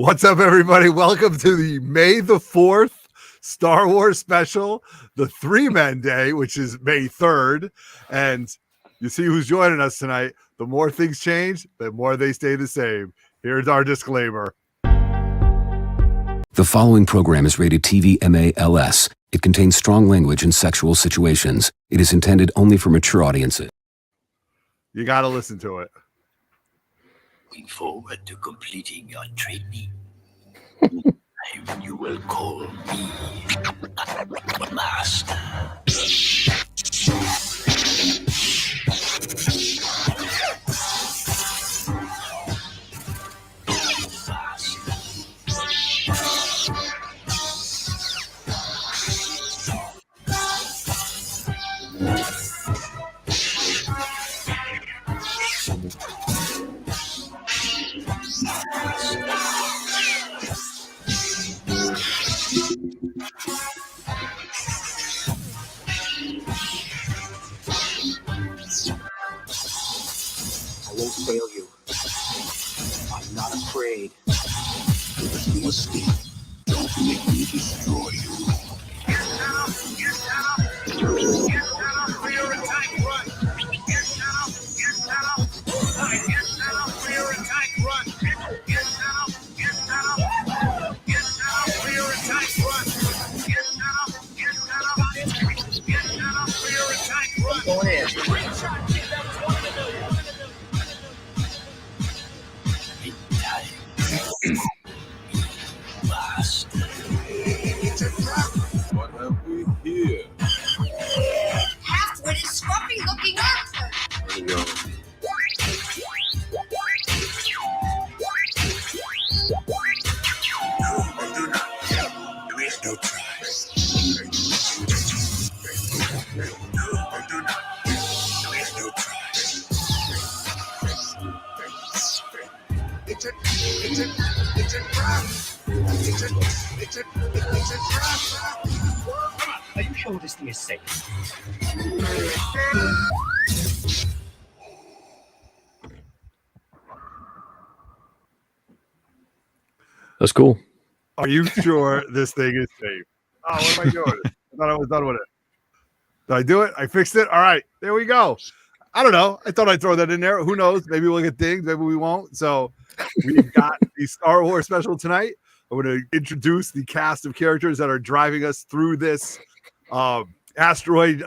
What's up, everybody? Welcome to the May the 4th Star Wars special, the 3-Man Day, which is May 3rd. And you see who's joining us tonight. The more things change, the more they stay the same. Here's our disclaimer. The following program is rated TV MALS. It contains strong language and sexual situations. It is intended only for mature audiences. You got to listen to it. Looking forward to completing your training. You will call me Master. I won't fail you. I'm not afraid. You escape. Don't make me destroy you. Get down for your attack run. Get down for your attack run. Get down for your attack run. Get down for your attack run. Go ahead. What have we here? Half-witted, scruffy-looking monster. I know. There is no try. There is no try. It's a trap. It's a trap. Come on, are you sure this thing is safe? That's cool. Are you sure this thing is safe? Oh, what am I doing? I thought I was done with it. Did I do it? I fixed it? All right, there we go. I don't know. I thought I'd throw that in there. Who knows? Maybe we'll get dinged. Maybe we won't. So we've got the Star Wars special tonight. I'm going to introduce the cast of characters that are driving us through this asteroid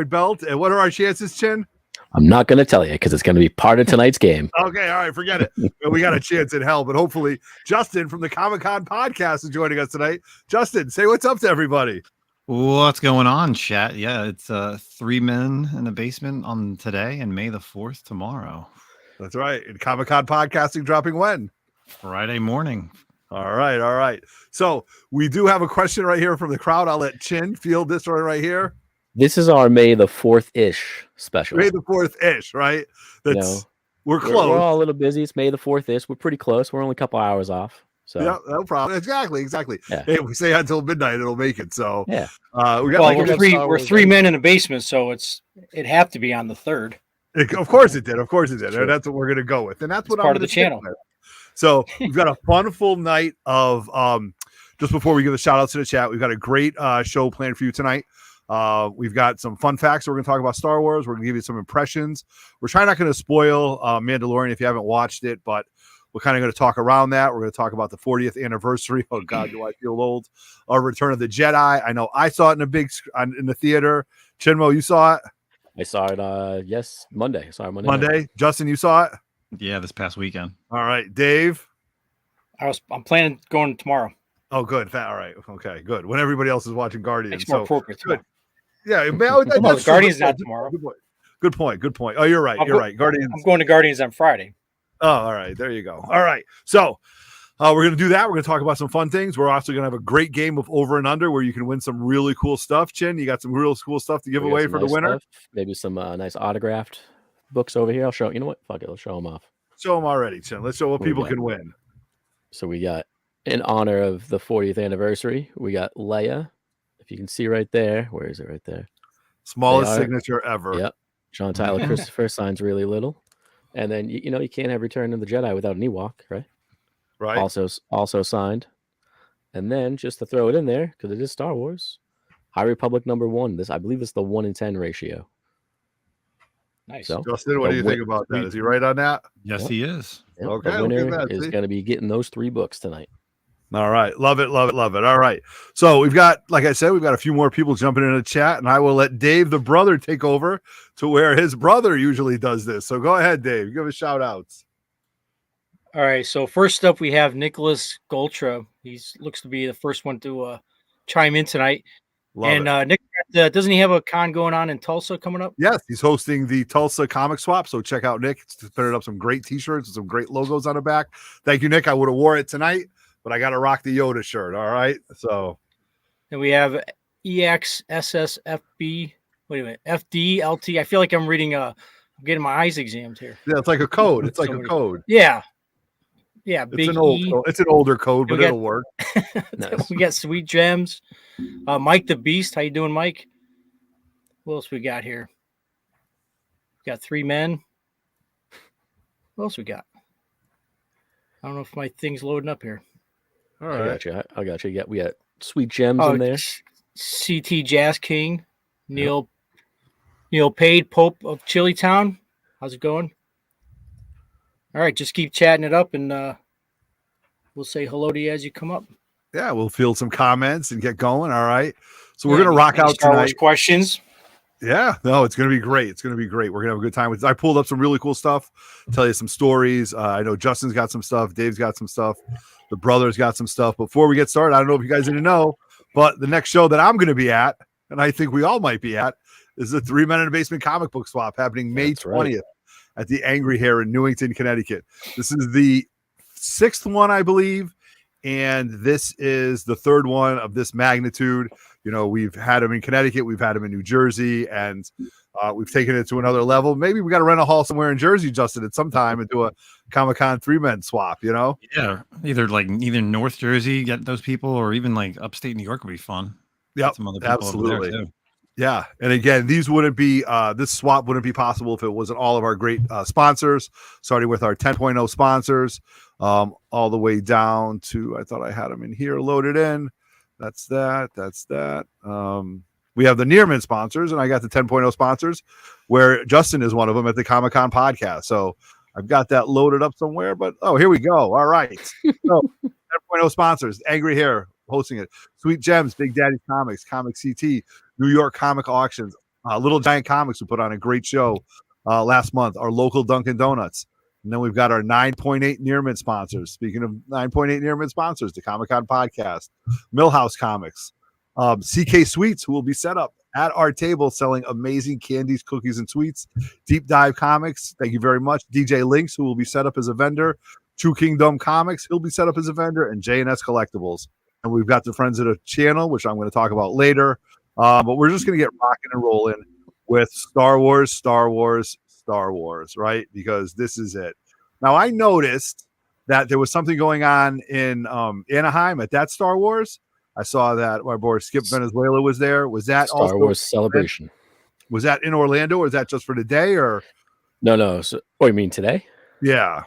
belt. And what are our chances, Chin? I'm not going to tell you because it's going to be part of tonight's game. Okay, all right, forget it. We got a chance in hell, but hopefully Justin from the Comiccom podcast is joining us tonight. Justin, say what's up to everybody. What's going on, chat? Yeah, it's 3 men in a basement on today and May the 4th tomorrow. That's right. And Comic-Con podcasting dropping when? Friday morning. All right. So we do have a question right here from the crowd. I'll let Chin field this one right here. This is our May the 4th-ish special. May the 4th-ish, right? That's we're close. We're all a little busy. It's May the 4th-ish. We're pretty close. We're only a couple hours off. So yeah, no problem. Exactly. Yeah. Hey, if we stay until midnight, it'll make it. So yeah. We're three men in a basement, so it'd have to be on the 3rd. Of course it did. Sure. And that's what we're gonna go with. And that's what part of the channel. So we've got a fun full night of just before we give a shout out to the chat, we've got a great show planned for you tonight. We've got some fun facts. We're going to talk about Star Wars. We're going to give you some impressions. We're trying not going to spoil Mandalorian if you haven't watched it, but we're kind of going to talk around that. We're going to talk about the 40th anniversary. Oh God, do I feel old? Our Return of the Jedi. I know I saw it in the theater. Chinmo, you saw it? I saw it Monday. Monday. Justin, you saw it? Yeah, this past weekend. All right, Dave. I'm planning going tomorrow. Oh, good. All right. Okay, good. When everybody else is watching Guardians. It's more appropriate. Good. Yeah, Guardians not tomorrow. Good point. Oh, you're right. Guardians. I'm going to Guardians on Friday. Oh, all right. There you go. All right. So we're going to do that. We're going to talk about some fun things. We're also going to have a great game of Over and Under where you can win some really cool stuff. Chin, you got some real cool stuff to give away for the winner? Stuff. Maybe some nice autographed books over here. I'll show you know what? Fuck it. Let's show them off. Show them already, Chin. Let's show what people can win. So we got, in honor of the 40th anniversary, we got Leia. If you can see right there. Where is it right there? Smallest signature ever. Yep. John Tyler Christopher signs really little. And then, you know, you can't have Return of the Jedi without an Ewok, right? Right. Also signed. And then just to throw it in there, because it is Star Wars, High Republic #1. I believe it's the 1-in-10 ratio. Nice. So Justin, what do you think about that? Is he right on that? Yes, he is. Okay, the look at winner that, is see? going to be getting those 3 books tonight. All right. Love it. Love it. Love it. All right. So we've got, like I said, we've got a few more people jumping into the chat, and I will let Dave, the brother, take over to where his brother usually does this. So go ahead, Dave. Give us shout outs. All right. So first up, we have Nicholas Goltra. He looks to be the first one to chime in tonight. Love it. Nick, doesn't he have a con going on in Tulsa coming up? Yes, he's hosting the Tulsa Comic Swap. So check out Nick. He's putting up some great T-shirts and some great logos on the back. Thank you, Nick. I would have wore it tonight, but I got to rock the Yoda shirt. All right. So and we have EXSSFB. Wait a minute, FDLT. I feel like I'm reading. I'm getting my eyes examined here. yeah, it's like a code. It's like a code. Yeah. Yeah. It's an old. It's an older code, but it'll work. Nice. We got Sweet Gems. Mike the Beast. How you doing, Mike? What else we got here? We got 3 men. What else we got? I don't know if my thing's loading up here. All I right. got you. I got you. We got Sweet Gems in there. CT Jazz King. Neil Pade, Pope of Chilitown. How's it going? All right, just keep chatting it up, and we'll say hello to you as you come up. Yeah, we'll field some comments and get going. All right. So we're gonna rock out Star Wars tonight. questions. Yeah, no, it's gonna be great. It's gonna be great. We're gonna have a good time with. I pulled up some really cool stuff. Tell you some stories. I know Justin's got some stuff. Dave's got some stuff. The brothers got some stuff. Before we get started, I don't know if you guys didn't know, but the next show that I'm gonna be at, and I think we all might be at, is the 3 Men in a Basement comic book swap happening May 20th at the Angry Hare in Newington, Connecticut. This is the 6th one, I believe, and this is the 3rd one of this magnitude. You know, we've had them in Connecticut, we've had them in New Jersey, and we've taken it to another level. Maybe we got to rent a hall somewhere in Jersey, Justin, at some time and do a Comic-Con 3-men swap, you know? Yeah, either North Jersey, get those people, or even like upstate New York would be fun. Yep, Some other people over there, absolutely. too. Yeah, and again, these wouldn't be this swap wouldn't be possible if it wasn't all of our great sponsors, starting with our 10.0 sponsors, all the way down to, I thought I had them in here loaded in. That's that. We have the Nearman sponsors, and I got the 10.0 sponsors, where Justin is one of them at the Comic-Con podcast. So I've got that loaded up somewhere, but here we go. All right. So 10.0 sponsors, Angry Hare hosting it, Sweet Gems, Big Daddy's Comics, Comic CT, New York Comic Auctions, Little Giant Comics, who put on a great show last month, our local Dunkin' Donuts. And then we've got our 9.8 Nearman sponsors. Speaking of 9.8 Nearman sponsors, the Comic-Con podcast, MILLHOUSE Comics, CK Sweets, who will be set up at our table selling amazing candies, cookies, and sweets. Deep Dive Comics, thank you very much. DJ LINX, who will be set up as a vendor. CHUCKINGDOM Comics, he'll be set up as a vendor. And J&S Collectibles. And we've got the friends of the channel, which I'm going to talk about later. But we're just going to get rocking and rolling with Star Wars, right? Because this is it. Now, I noticed that there was something going on in Anaheim at that Star Wars. I saw that my boy Skip Venezuela was there. Was that Star also Wars celebration? Was that in Orlando, or is that just for the day? Or No. So, you mean today? Yeah.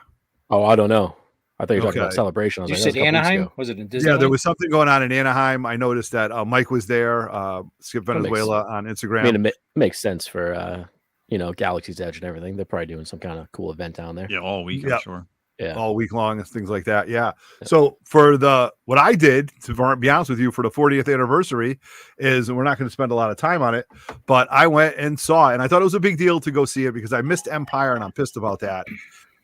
Oh, I don't know. I thought you were talking Okay. about celebration. I was You like, said that was a couple weeks Anaheim? ago. Was it in Disney? Yeah, there was something going on in Anaheim. I noticed that Mike was there. Skip That makes- Venezuela on Instagram. I mean, it makes sense for Galaxy's Edge and everything. They're probably doing some kind of cool event down there. Yeah, all week, Yeah. I'm sure. Yeah. all week long and things like that. Yeah. So for what I did, to be honest with you, for the 40th anniversary is, and we're not going to spend a lot of time on it, but I went and saw it, and I thought it was a big deal to go see it because I missed Empire and I'm pissed about that.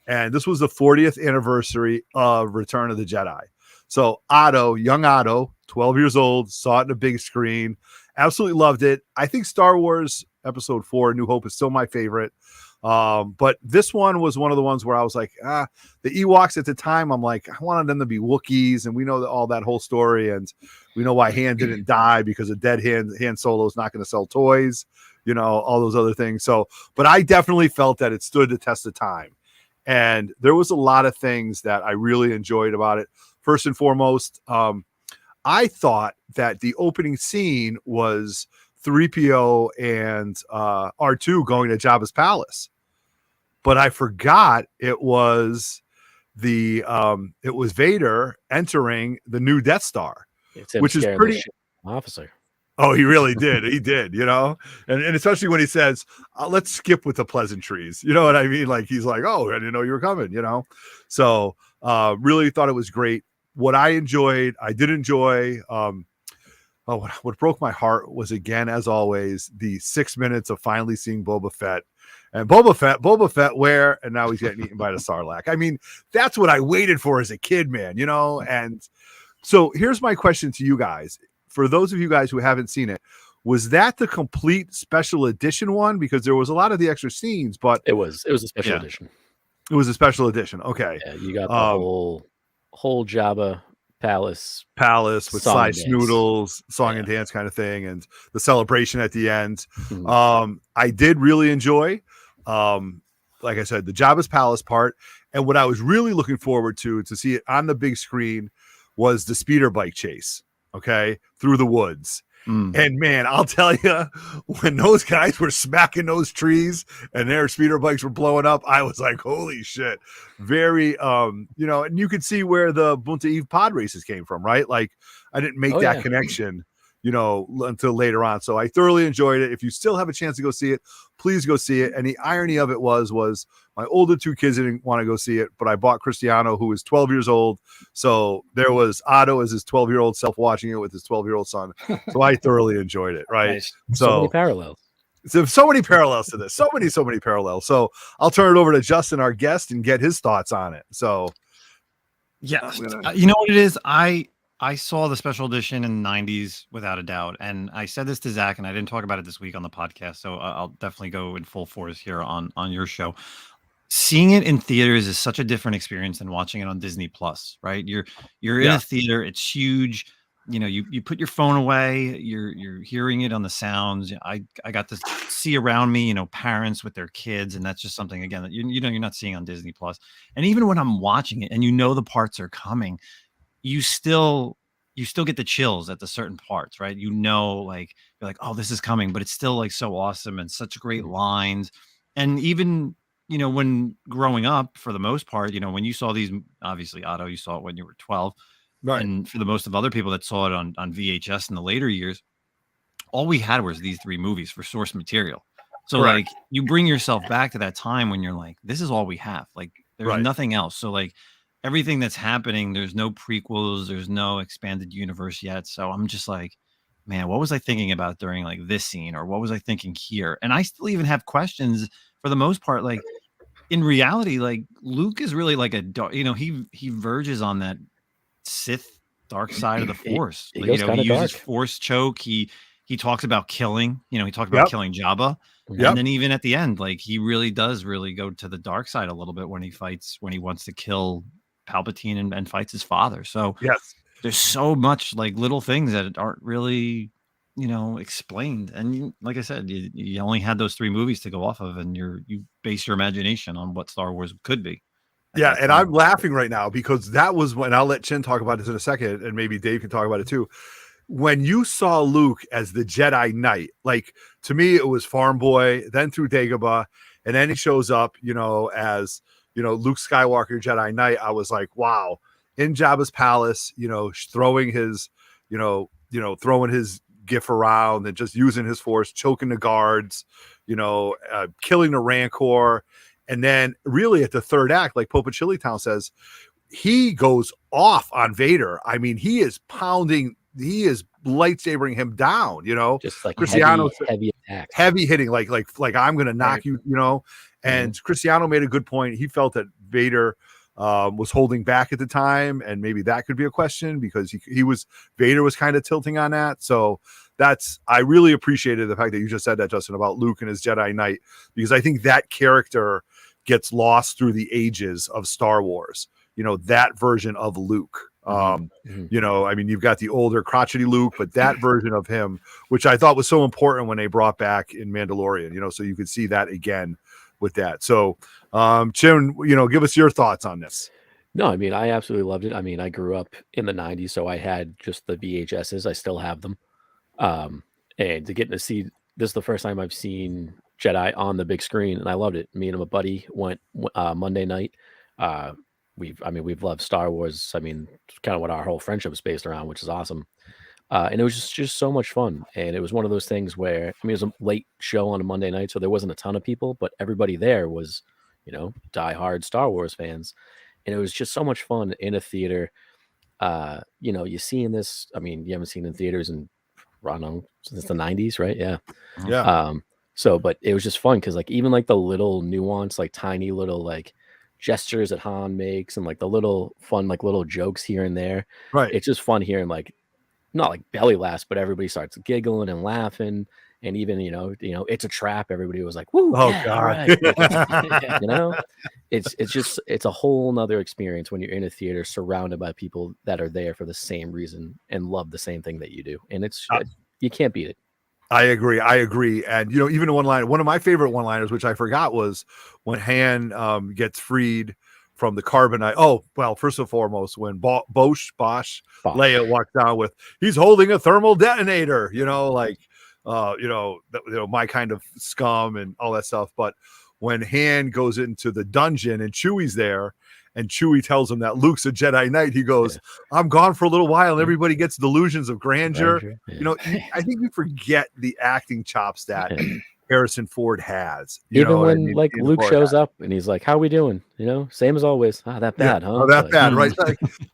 And this was the 40th anniversary of Return of the Jedi. So young Otto, 12 years old, saw it in a big screen, absolutely loved it. I think Star Wars Episode 4, New Hope, is still my favorite. But this one was one of the ones where I was like, the Ewoks at the time, I'm like, I wanted them to be Wookiees, and we know all that whole story, and we know why Han didn't die, because a dead Han Solo is not going to sell toys, all those other things. So, but I definitely felt that it stood the test of time, and there was a lot of things that I really enjoyed about it. First and foremost, I thought that the opening scene was 3PO and R2 going to Jabba's palace. But I forgot it was it was Vader entering the new Death Star, It's him which is scaring the pretty. shit out of the officer. Oh, he really did. He did, you know, and especially when he says, let's skip with the pleasantries. You know what I mean? Like, he's like, oh, I didn't know you were coming, you know? So really thought it was great. What I enjoyed, I did enjoy. What broke my heart was, again, as always, the 6 minutes of finally seeing Boba Fett. And Boba Fett, where? And now he's getting eaten by the Sarlacc. I mean, that's what I waited for as a kid, man, you know? And so here's my question to you guys. For those of you guys who haven't seen it, was that the complete special edition one? Because there was a lot of the extra scenes, but it was a special edition. It was a special edition. Okay. Yeah, you got the whole Jabba palace with song and sliced dance. noodles, song and dance kind of thing, and the celebration at the end. Mhm. I did really enjoy, like I said, the Jabba's palace part. And what I was really looking forward to see it on the big screen was the speeder bike chase. Okay, through the woods. And man, I'll tell you, when those guys were smacking those trees and their speeder bikes were blowing up, I was like, holy shit. Very, you know, and you could see where the Bunta Eve pod races came from, right? Like, I didn't make that connection, you know, until later on. So I thoroughly enjoyed it. If you still have a chance to go see it, please go see it. And the irony of it was my older two kids didn't want to go see it, but I bought Cristiano, who is 12 years old. So there was Otto as his 12-year-old self watching it with his 12-year-old son. So I thoroughly enjoyed it. Right. Nice. So many parallels. So many parallels to this. So many parallels. So I'll turn it over to Justin, our guest, and get his thoughts on it. So yeah, you know what it is? I saw the special edition in the 90s without a doubt. And I said this to Zach, and I didn't talk about it this week on the podcast. So I'll definitely go in full force here on your show. Seeing it in theaters is such a different experience than watching it on Disney Plus, right? You're in a theater, it's huge. You know, you put your phone away, you're hearing it on the sounds. I got to see around me, you know, parents with their kids, and that's just something, again, that you know you're not seeing on Disney Plus. And even when I'm watching it and you know the parts are coming, you still get the chills at the certain parts, right? You know, like, you're like, oh, this is coming, but it's still like so awesome and such great lines. And even, you know, when growing up, for the most part, you know, when you saw these, obviously, Otto, you saw it when you were 12. right. And for the most of other people that saw it on VHS in the later years, all we had was these three movies for source material. So like, you bring yourself back to that time when you're like, this is all we have. Like, there's nothing else. So like, everything that's happening, there's no prequels, there's no expanded universe yet. So I'm just like, man, what was I thinking about during like this scene, or what was I thinking here? And I still even have questions for the most part. Like, in reality, like, Luke is really like a dark, you know, he verges on that Sith dark side of the Force. He Like, goes you know, he kinda uses dark. Force choke. He talks about killing, you know, he talked about killing Jabba. And then even at the end, like, he really does go to the dark side a little bit when he wants to kill Palpatine and fights his father. So there's so much like little things that aren't really, you know, explained. And like I said, you only had those three movies to go off of, and you base your imagination on what Star Wars could be. Yeah, and I'm laughing right now because that was when, I'll let Chin talk about this in a second, and maybe Dave can talk about it too. When you saw Luke as the Jedi Knight, like, to me, it was Farm Boy, then through Dagobah, and then he shows up, you know, as, you know, Luke Skywalker, Jedi Knight. I was like, wow, in Jabba's palace, you know, throwing his, throwing his gif around and just using his Force, choking the guards, you know, killing the Rancor. And then really at the third act, like Popa Chili Town says, he goes off on Vader. I mean, he is lightsabering him down, you know, just like Cristiano, heavy attacks, heavy hitting, like I'm going to knock you, you know. And Cristiano made a good point. He felt that Vader was holding back at the time, and maybe that could be a question because Vader was kind of tilting on that. So I really appreciated the fact that you just said that, Justin, about Luke and his Jedi Knight, because I think that character gets lost through the ages of Star Wars. You know, that version of Luke. You know, I mean, you've got the older crotchety Luke, but that version of him, which I thought was so important when they brought back in Mandalorian, you know, so you could see that again with that. So, Chin, you know, give us your thoughts on this. No, I mean, I absolutely loved it. I mean, I grew up in the 90s, so I had just the VHSs. I still have them. And to get to see this is the first time I've seen Jedi on the big screen, and I loved it. Me and my buddy went Monday night. we've loved Star Wars. I mean, kind of what our whole friendship is based around, which is awesome. And it was just so much fun. And it was one of those things where, I mean, it was a late show on a Monday night, so there wasn't a ton of people, but everybody there was, diehard Star Wars fans. And it was just so much fun in a theater. You seeing this, I mean, you haven't seen it in theaters in, I don't know, since the 90s, right? Yeah. Yeah. But it was just fun because like even like the little nuance, like tiny little like gestures that Han makes and like the little fun, like little jokes here and there. Right. It's just fun hearing like not like belly laughs, but everybody starts giggling and laughing. And even, it's a trap. Everybody was like, woo, Oh yeah, all God. right. It's a whole nother experience when you're in a theater surrounded by people that are there for the same reason and love the same thing that you do. And you can't beat it. I agree. And even one of my favorite one-liners, which I forgot, was when Han gets freed from the carbonite. Oh, well, first and foremost, when Bosch Leia walks down with, he's holding a thermal detonator, my kind of scum and all that stuff. But when Han goes into the dungeon and Chewie's there, and Chewie tells him that Luke's a Jedi Knight, he goes, I'm gone for a little while. And everybody gets delusions of grandeur. Yeah. I think you forget the acting chops that Harrison Ford has. Even when Luke shows up and he's like, how are we doing? Same as always. That bad, huh? Oh, that bad, right?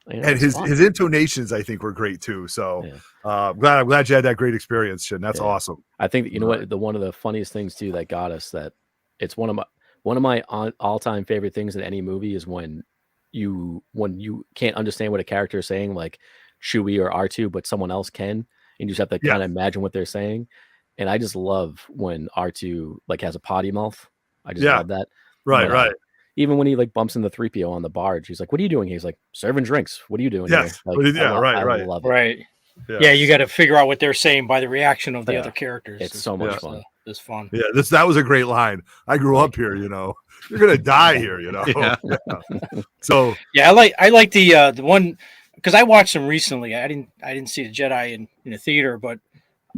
And his fun. his intonations, I think, were great too. So I'm glad you had that great experience, Shin. That's awesome. I think what one of the funniest things too that got us, that it's one of my all-time favorite things in any movie is when you can't understand what a character is saying, like Chewie or R2, but someone else can, and you just have to kind of imagine what they're saying. And I just love when R2 like has a potty mouth. I just love that. Right. Even when he like bumps into 3PO on the barge, he's like, "What are you doing?" He's like, "Serving drinks." What are you doing? Yes. Here? Like, right. I love it. Right. Yeah, you got to figure out what they're saying by the reaction of the other characters. It's so much fun. It's fun. Yeah, that was a great line. I grew up here, You're gonna die here, Yeah. So yeah, I like the one because I watched them recently. I didn't see the Jedi in a theater, but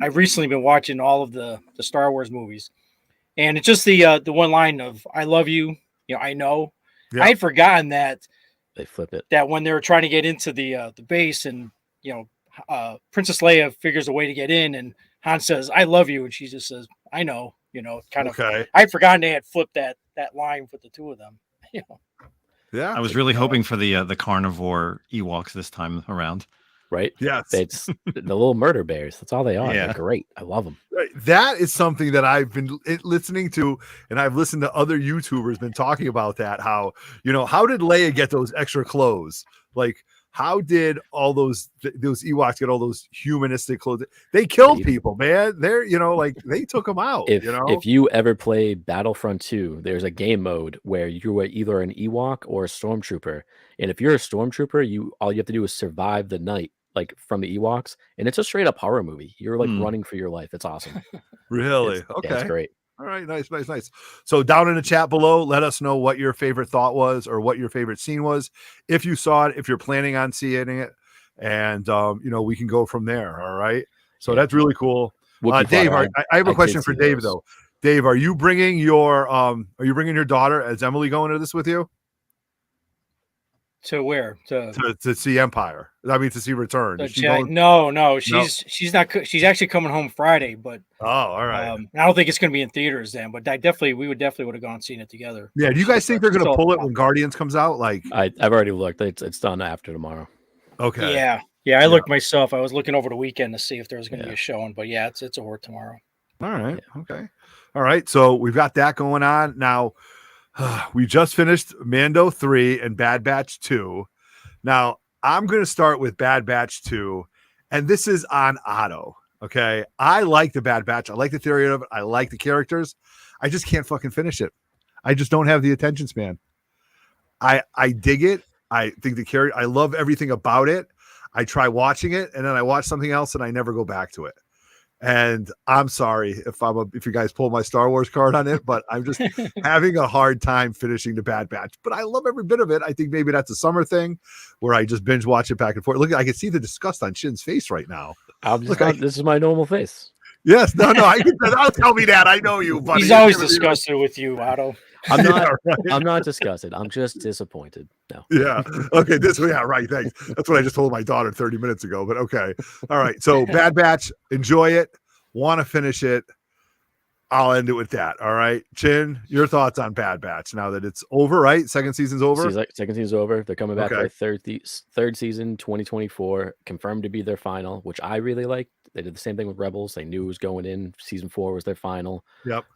I've recently been watching all of the Star Wars movies, and it's just the one line of "I love you." I know. Yeah. I had forgotten that they flip it. That when they were trying to get into the base, and Princess Leia figures a way to get in, and Han says, "I love you," and she just says, "I know." Kind of. Okay. I'd forgotten they had flipped that line with the two of them. Yeah. I was really hoping for the carnivore Ewoks this time around. Right? Yes. It's the little murder bears. That's all they are. Yeah. They're great. I love them. Right. That is something that I've been listening to, and I've listened to other YouTubers been talking about that. How, how did Leia get those extra clothes? Like, how did all those Ewoks get all those humanistic clothes? They killed people, man. They're, they took them out. If you ever play Battlefront 2, there's a game mode where you are either an Ewok or a Stormtrooper. And if you're a Stormtrooper, all you have to do is survive the night, like from the Ewoks. And it's a straight up horror movie. You're like running for your life. It's awesome. Really? Okay. Yeah, it's great. All right, nice. So down in the chat below, let us know what your favorite thought was or what your favorite scene was. If you saw it, if you're planning on seeing it, and we can go from there. All right. So that's really cool. Dave, I have a question for Dave though. Dave, are you bringing your daughter? Is Emily going to this with you? To where? To see Empire. I mean, to see Return. No. She's not. She's actually coming home Friday, but all right. I don't think it's going to be in theaters then. But we would definitely would have gone and seen it together. Yeah. Do you guys think they're going to pull it when Guardians comes out? Like, I've already looked. It's done after tomorrow. Okay. Yeah. I looked myself. I was looking over the weekend to see if there was going to be a showing, but yeah, it's a work tomorrow. All right. Yeah. Okay. All right. So we've got that going on now. We just finished Mando 3 and Bad Batch 2. Now, I'm going to start with Bad Batch 2, and this is on auto, okay? I like the Bad Batch. I like the theory of it. I like the characters. I just can't fucking finish it. I just don't have the attention span. I dig it. I think the character, I love everything about it. I try watching it, and then I watch something else, and I never go back to it. And I'm sorry if you guys pull my Star Wars card on it, but I'm just having a hard time finishing the Bad Batch. But I love every bit of it. I think maybe that's a summer thing where I just binge watch it back and forth. Look, I can see the disgust on Shin's face right now. This is my normal face. Yes, no. Don't tell me that. I know you, buddy. He's always disgusted with you, Otto. I'm not. right. I'm not disgusted. I'm just disappointed. No. Yeah. Okay. Right. Thanks. That's what I just told my daughter 30 minutes ago. But okay. All right. So Bad Batch, enjoy it. Want to finish it. I'll end it with that. All right. Chin, your thoughts on Bad Batch now that it's over, right? Second season's over. Second season's over. They're coming back Okay. for third season, 2024, confirmed to be their final, which I really liked. They did the same thing with Rebels. They knew it was going in. Season 4 was their final. Yep.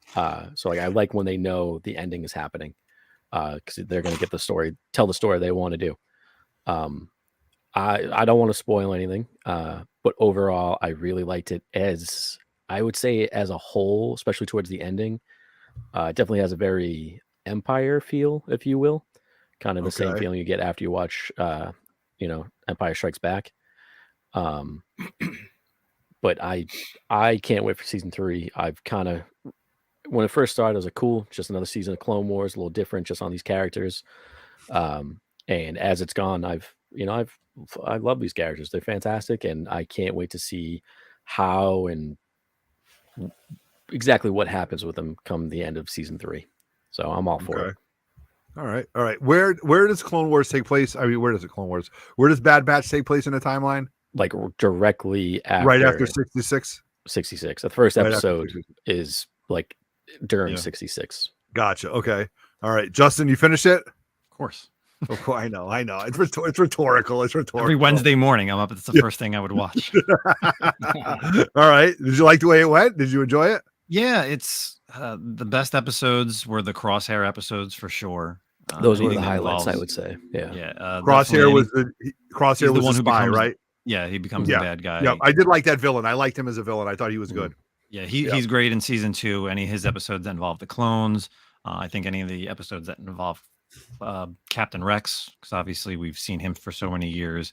So like I like when they know the ending is happening, because they're going to get the story, tell the story they want to do. I don't want to spoil anything, but overall, I really liked it. As I would say, as a whole, especially towards the ending, it definitely has a very Empire feel, if you will, kind of the same feeling you get after you watch, Empire Strikes Back. But I can't wait for season 3. I've kind of, when it first started, I was like, cool, just another season of Clone Wars, a little different, just on these characters. And as it's gone, I love these characters. They're fantastic, and I can't wait to see how and exactly what happens with them come the end of season 3. So I'm all for it. All right. Where does Clone Wars take place? I mean, where does Bad Batch take place in the timeline? Like directly after, right after 66. 66. The first episode is like during 66. Gotcha. Okay. All right, Justin, you finish it? Of course. Oh, I know. It's rhetorical. It's rhetorical. Every Wednesday morning, I'm up. It's the first thing I would watch. All right. Did you like the way it went? Did you enjoy it? Yeah, it's the best episodes were the Crosshair episodes for sure. Those were the highlights, I would say. Yeah. Yeah. Crosshair was the one who spy, right? Yeah, he becomes the bad guy. Yeah, I did like that villain. I liked him as a villain. I thought he was good. Yeah, he's great in season 2. His episodes that involve the clones. I think any of the episodes that involve Captain Rex, because obviously we've seen him for so many years.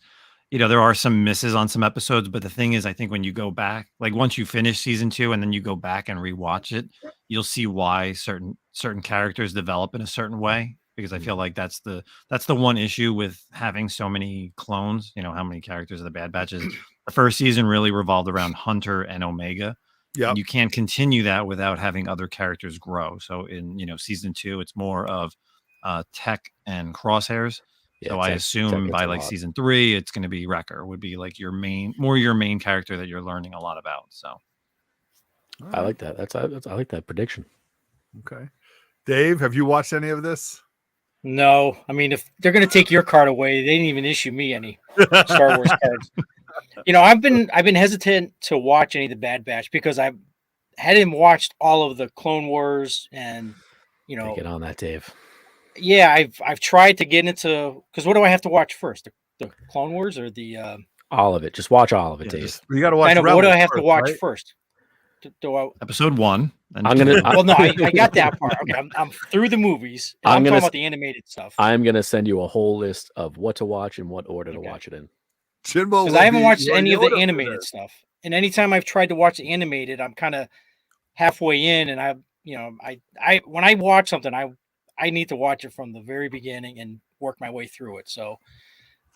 There are some misses on some episodes, but the thing is, I think when you go back, like once you finish season 2 and then you go back and rewatch it, you'll see why certain characters develop in a certain way. Because I feel like that's the one issue with having so many clones. How many characters of the Bad Batch is. The first season really revolved around Hunter and Omega. Yeah, you can't continue that without having other characters grow. So in season 2, it's more of Tech and Crosshairs. Yeah, so I assume by like season 3, it's going to be Wrecker would be like your main character that you're learning a lot about. So I like that. I like that prediction. Okay, Dave, have you watched any of this? No, I mean, if they're going to take your card away, they didn't even issue me any Star Wars cards. I've been hesitant to watch any of the Bad Batch because I hadn't watched all of the Clone Wars, and get on that, Dave. Yeah, I've tried to get into, because what do I have to watch first? The Clone Wars or the all of it? Just watch all of it, Dave. You got to watch. I know, but what do I have to watch first? Episode 1. I'm gonna. Well, no, I got that part. Okay, I'm through the movies. I'm talking about the animated stuff. I'm gonna send you a whole list of what to watch and what order to watch it in. Because I haven't watched any of the animated stuff, and anytime I've tried to watch the animated, I'm kind of halfway in, and I when I watch something, I need to watch it from the very beginning and work my way through it. So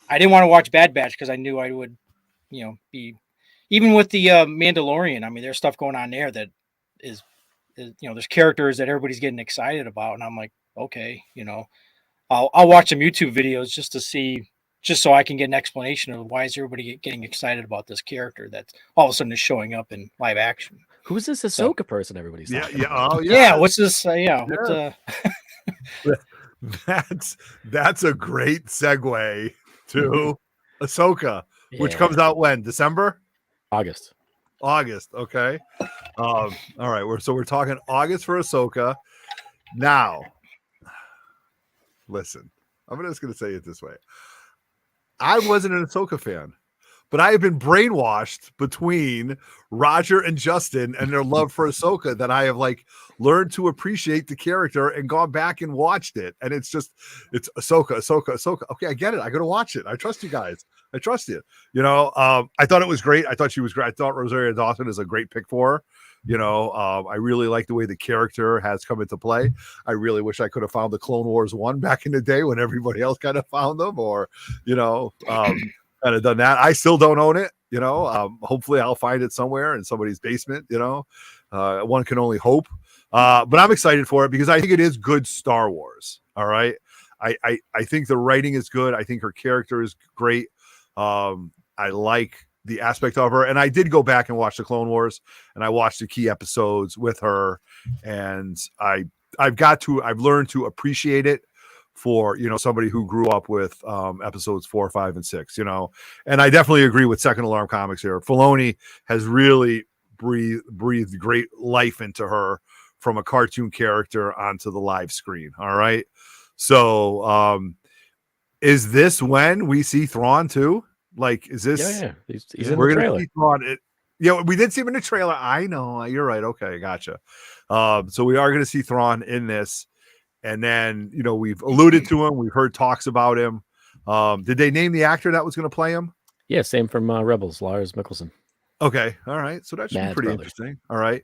I didn't want to watch Bad Batch because I knew I would, be, even with the Mandalorian. I mean, there's stuff going on there that is there's characters that everybody's getting excited about, and I'm like, okay, I'll watch some YouTube videos just to see, just so I can get an explanation of why is everybody getting excited about this character that all of a sudden is showing up in live action. Who's this Ahsoka person everybody's talking about? Oh, yeah. What's this? That's a great segue to Ahsoka, which comes out when? December? August. Okay. All right. We're talking August for Ahsoka. Now, listen, I'm just going to say it this way. I wasn't an Ahsoka fan, but I have been brainwashed between Roger and Justin and their love for Ahsoka that I have learned to appreciate the character and gone back and watched it. And it's Ahsoka. Okay, I get it. I got to watch it. I trust you guys. I trust you. I thought it was great. I thought she was great. I thought Rosario Dawson is a great pick for her. I really like the way the character has come into play. I really wish I could have found the Clone Wars 1 back in the day when everybody else kind of found them, or, kind of done that. I still don't own it. Hopefully I'll find it somewhere in somebody's basement. One can only hope. But I'm excited for it because I think it is good Star Wars. All right. I think the writing is good. I think her character is great. I like the aspect of her. And I did go back and watch the Clone Wars, and I watched the key episodes with her. And I've learned to appreciate it for, somebody who grew up with episodes 4, 5, and 6, and I definitely agree with Second Alarm Comics here. Filoni has really breathed great life into her from a cartoon character onto the live screen. All right. So is this when we see Thrawn too? Like, is this? Yeah. He's in we're the gonna trailer. see Thrawn. We did see him in the trailer. I know. You're right. Okay, gotcha. So we are going to see Thrawn in this. And then, we've alluded to him. We've heard talks about him. Did they name the actor that was going to play him? Yeah, same from Rebels, Lars Mikkelsen. Okay. All right. So that should be pretty interesting. All right.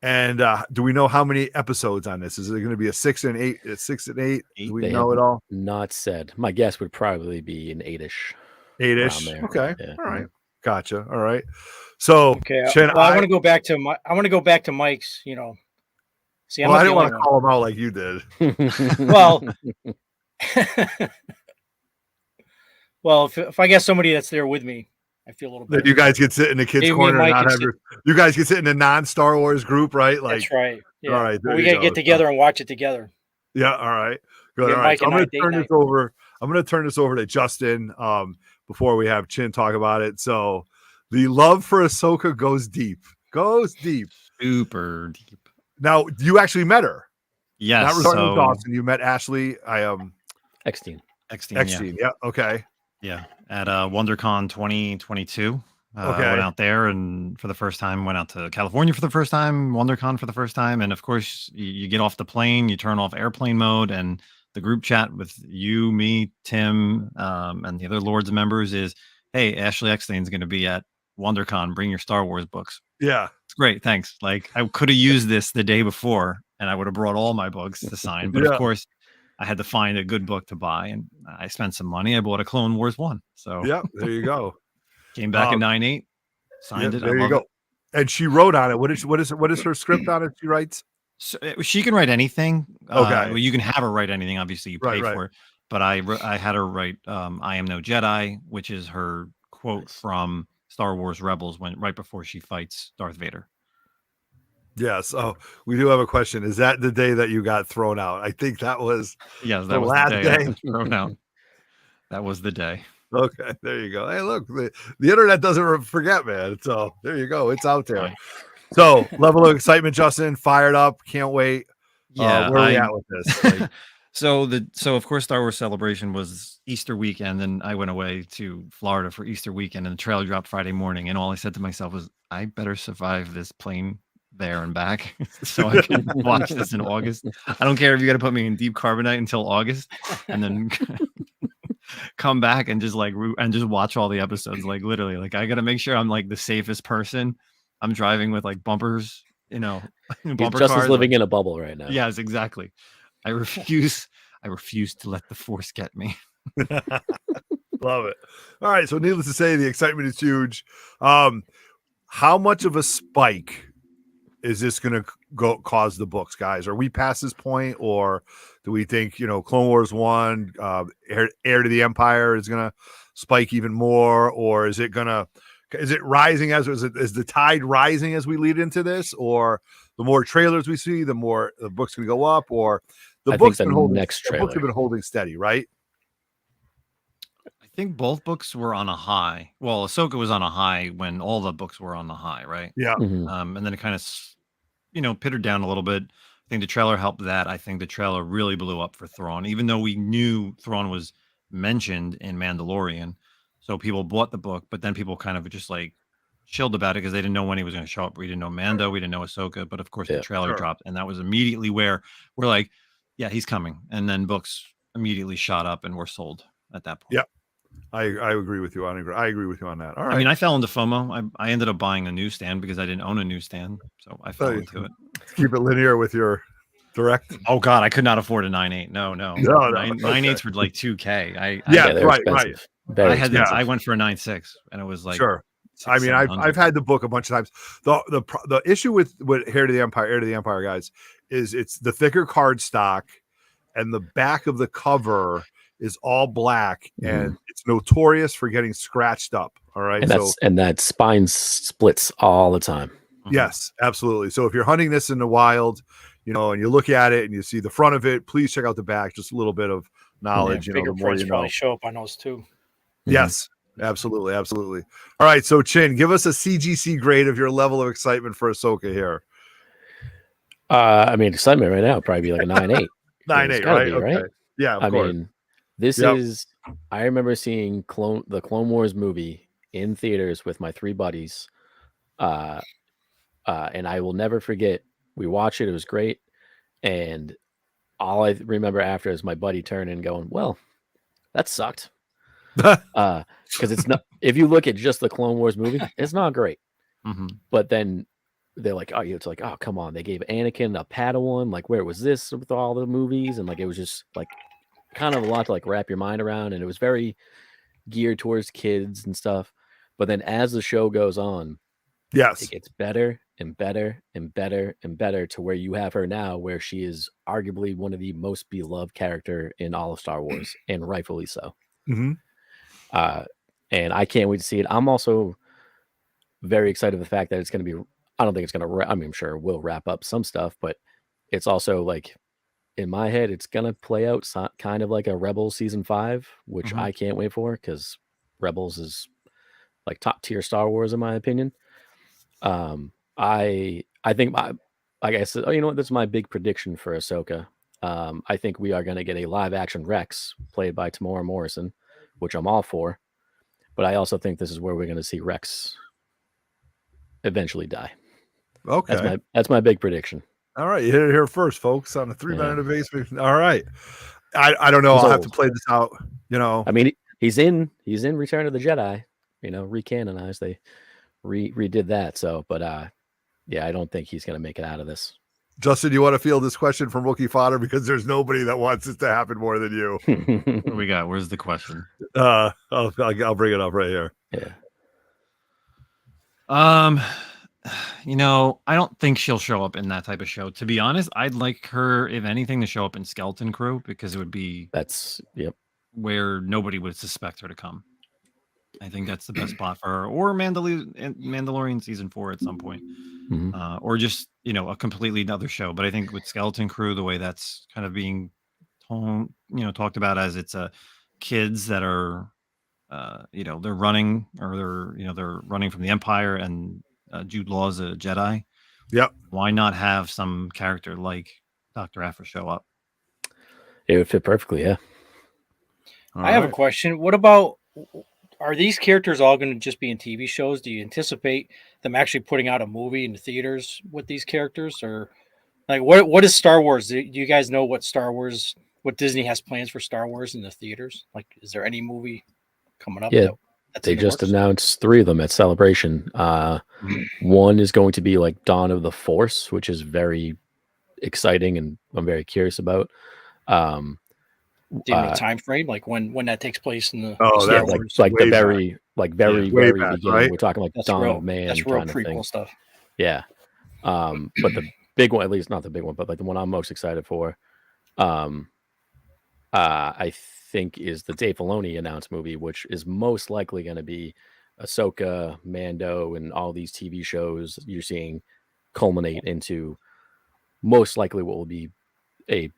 And do we know how many episodes on this? Is it going to be a 6 and 8? It's 6 and 8. Do we know it all? Not said. My guess would probably be an 8-ish. 8-ish. Okay. Yeah. All right. Gotcha. All right. So okay. I want to go back to Mike's, See, I didn't want to call him out like you did. Well, if I get somebody that's there with me, I feel a little better. That you guys can sit in the kids' corner and not have you guys can sit in a non-Star Wars group, right? Like, that's right. Yeah. All right. We gotta get together and watch it together. Yeah. All right. Good. All right. So I'm going to turn this over. I'm going to turn this over to Justin before we have Chin talk about it. So the love for Ahsoka goes deep. Super deep. Now, you actually met her. Yes. Not Rosario Dawson. You met Ashley. X-Teen. X-Teen. Yeah. Okay. Yeah. At WonderCon 2022. Okay. Went out there and for the first time went out to California for the first time, WonderCon for the first time. And of course, you get off the plane, you turn off airplane mode, and the group chat with you, me, Tim, and the other Lords members is, hey, Ashley Eckstein is going to be at WonderCon. Bring your Star Wars books. Yeah. It's great. Thanks. Like, I could have used this the day before and I would have brought all my books to sign. But of course, I had to find a good book to buy, and I spent some money. I bought a Clone Wars 1. So yeah, there you go. Came back in 9/8, signed it. There you go. And she wrote on it. What is her script on it? She writes. So she can write anything. Okay. Well, you can have her write anything. Obviously, you pay for it. But I had her write "I am no Jedi," which is her quote from Star Wars Rebels right before she fights Darth Vader. Yes. Oh, we do have a question. Is that the day that you got thrown out? I think that was. Yes, that was last the day I was thrown out. That was the day. Okay, there you go. Hey, look, the internet doesn't forget, man. So there you go. It's out there. So level of excitement, Justin, fired up. Can't wait. Yeah, where are we at with this? Like, so of course, Star Wars Celebration was Easter weekend, and I went away to Florida for Easter weekend, and the trailer dropped Friday morning, and all I said to myself was, I better survive this plane there and back so I can watch this in August. I don't care if you got to put me in deep carbonite until August, and then come back and just watch all the episodes. Like, literally, like, I got to make sure I'm like the safest person. I'm driving with like bumpers, bumper Justin's cars. living in a bubble right now. Yes, exactly. I refuse to let the Force get me. Love it. All right. So needless to say, the excitement is huge. How much of a spike is this going to cause the books, guys? Are we past this point, or do we think, Clone Wars 1, Heir to the Empire is going to spike even more, or is it rising is the tide rising as we lead into this, or the more trailers we see, the more the book's going to go up, or the books have been holding steady, right? I think both books were on a high. Well, Ahsoka was on a high when all the books were on the high, right? Yeah. And then it kind of, pittered down a little bit. I think the trailer helped that. I think the trailer really blew up for Thrawn, even though we knew Thrawn was mentioned in Mandalorian. So people bought the book, but then people kind of just like chilled about it because they didn't know when he was going to show up. We didn't know Mando, we didn't know Ahsoka, but of course the trailer dropped, and that was immediately where we're like, yeah, he's coming. And then books immediately shot up and were sold at that point. Yeah. I agree with you. I agree with you on that. All right. I mean, I fell into FOMO. I ended up buying a newsstand because I didn't own a newsstand, so I fell into it. Keep it linear with your direct. Oh God, I could not afford a 9.8. No. 9.8s were like $2,000. I went for a 9.6, and it was like sure. I mean, I've had the book a bunch of times. The issue with Heir to the Empire guys, is it's the thicker cardstock, and the back of the cover is all black, and it's notorious for getting scratched up. All right, and that spine splits all the time. Yes, absolutely. So if you're hunting this in the wild, you know, and you look at it and you see the front of it, please check out the back. Just a little bit of knowledge. Yeah, You know, the more you know. probably show up on those too. Yes, absolutely, absolutely. All right, so Chin, give us a CGC grade of your level of excitement for Ahsoka here. I mean, excitement right now would probably be like a 9.8. 9.8, right? Be, okay. right? Yeah, of I course. mean, this is. I remember seeing the Clone Wars movie in theaters with my 3 buddies, and I will never forget. We watched it; it was great, and all I remember after is my buddy turning and going, "Well, that sucked." Because it's not. If you look at just the Clone Wars movie, it's not great. But then they're like, "Oh, it's like, oh, come on!" They gave Anakin a Padawan. Like, where was this with all the movies? And like, it was just like kind of a lot to like wrap your mind around, and it was very geared towards kids and stuff. But then as the show goes on, it gets better and better and better and better to where you have her now, where she is arguably one of the most beloved character in all of Star Wars, and rightfully so. And I can't wait to see it. I'm also very excited for the fact that it's going to be. I don't think it's going to. I mean, I'm sure it will wrap up some stuff, but it's also like in my head, it's going to play out kind of like a Rebels season 5, which I can't wait for because Rebels is like top tier Star Wars in my opinion. I think like I said, you know what? This is my big prediction for Ahsoka. I think we are going to get a live action Rex played by Tamora Morrison, which I'm all for. But I also think this is where we're going to see Rex eventually die. Okay. That's my big prediction. All right. You hit it here first, folks, on a 3-minute invasive. All right. I don't know. I'll have to play this out. You know, I mean, he's in Return of the Jedi, you know, recanonized. They redid that. So, but yeah, I don't think he's going to make it out of this. Justin, you want to field this question from Wookiee Fodder because there's nobody that wants this to happen more than you. What do we got? Where's the question? I'll bring it up right here. Yeah. You know, I don't think she'll show up in that type of show. To be honest, I'd like her, if anything, to show up in Skeleton Crew because it would be where nobody would suspect her to come. I think that's the best spot for her, or Mandalorian season 4 at some point, or just, you know, a completely another show. But I think with Skeleton Crew, the way that's kind of being talked about as it's kids that are, you know, they're running or they're running from the Empire, and Jude Law's a Jedi. Yep. Why not have some character like Dr. Aphra show up? It would fit perfectly. Yeah. I have a question. What about? Are these characters all going to just be in TV shows? Do you anticipate them actually putting out a movie in the theaters with these characters, or like what is Star Wars? Do you guys know what Disney has plans for Star Wars in the theaters? Like, is there any movie coming up? Yeah, they just announced 3 of them at Celebration. One is going to be like Dawn of the Force, which is very exciting, and I'm very curious about. Do you have a time frame, like when that takes place in the the very very back, beginning? right? We're talking like Dawn of Man. That's real kind of prequel thing. stuff. Yeah. But the big one, at least not the big one, but like the one I'm most excited for, I think is the Dave Filoni announced movie, which is most likely going to be Ahsoka, Mando, and all these TV shows you're seeing culminate into most likely what will be a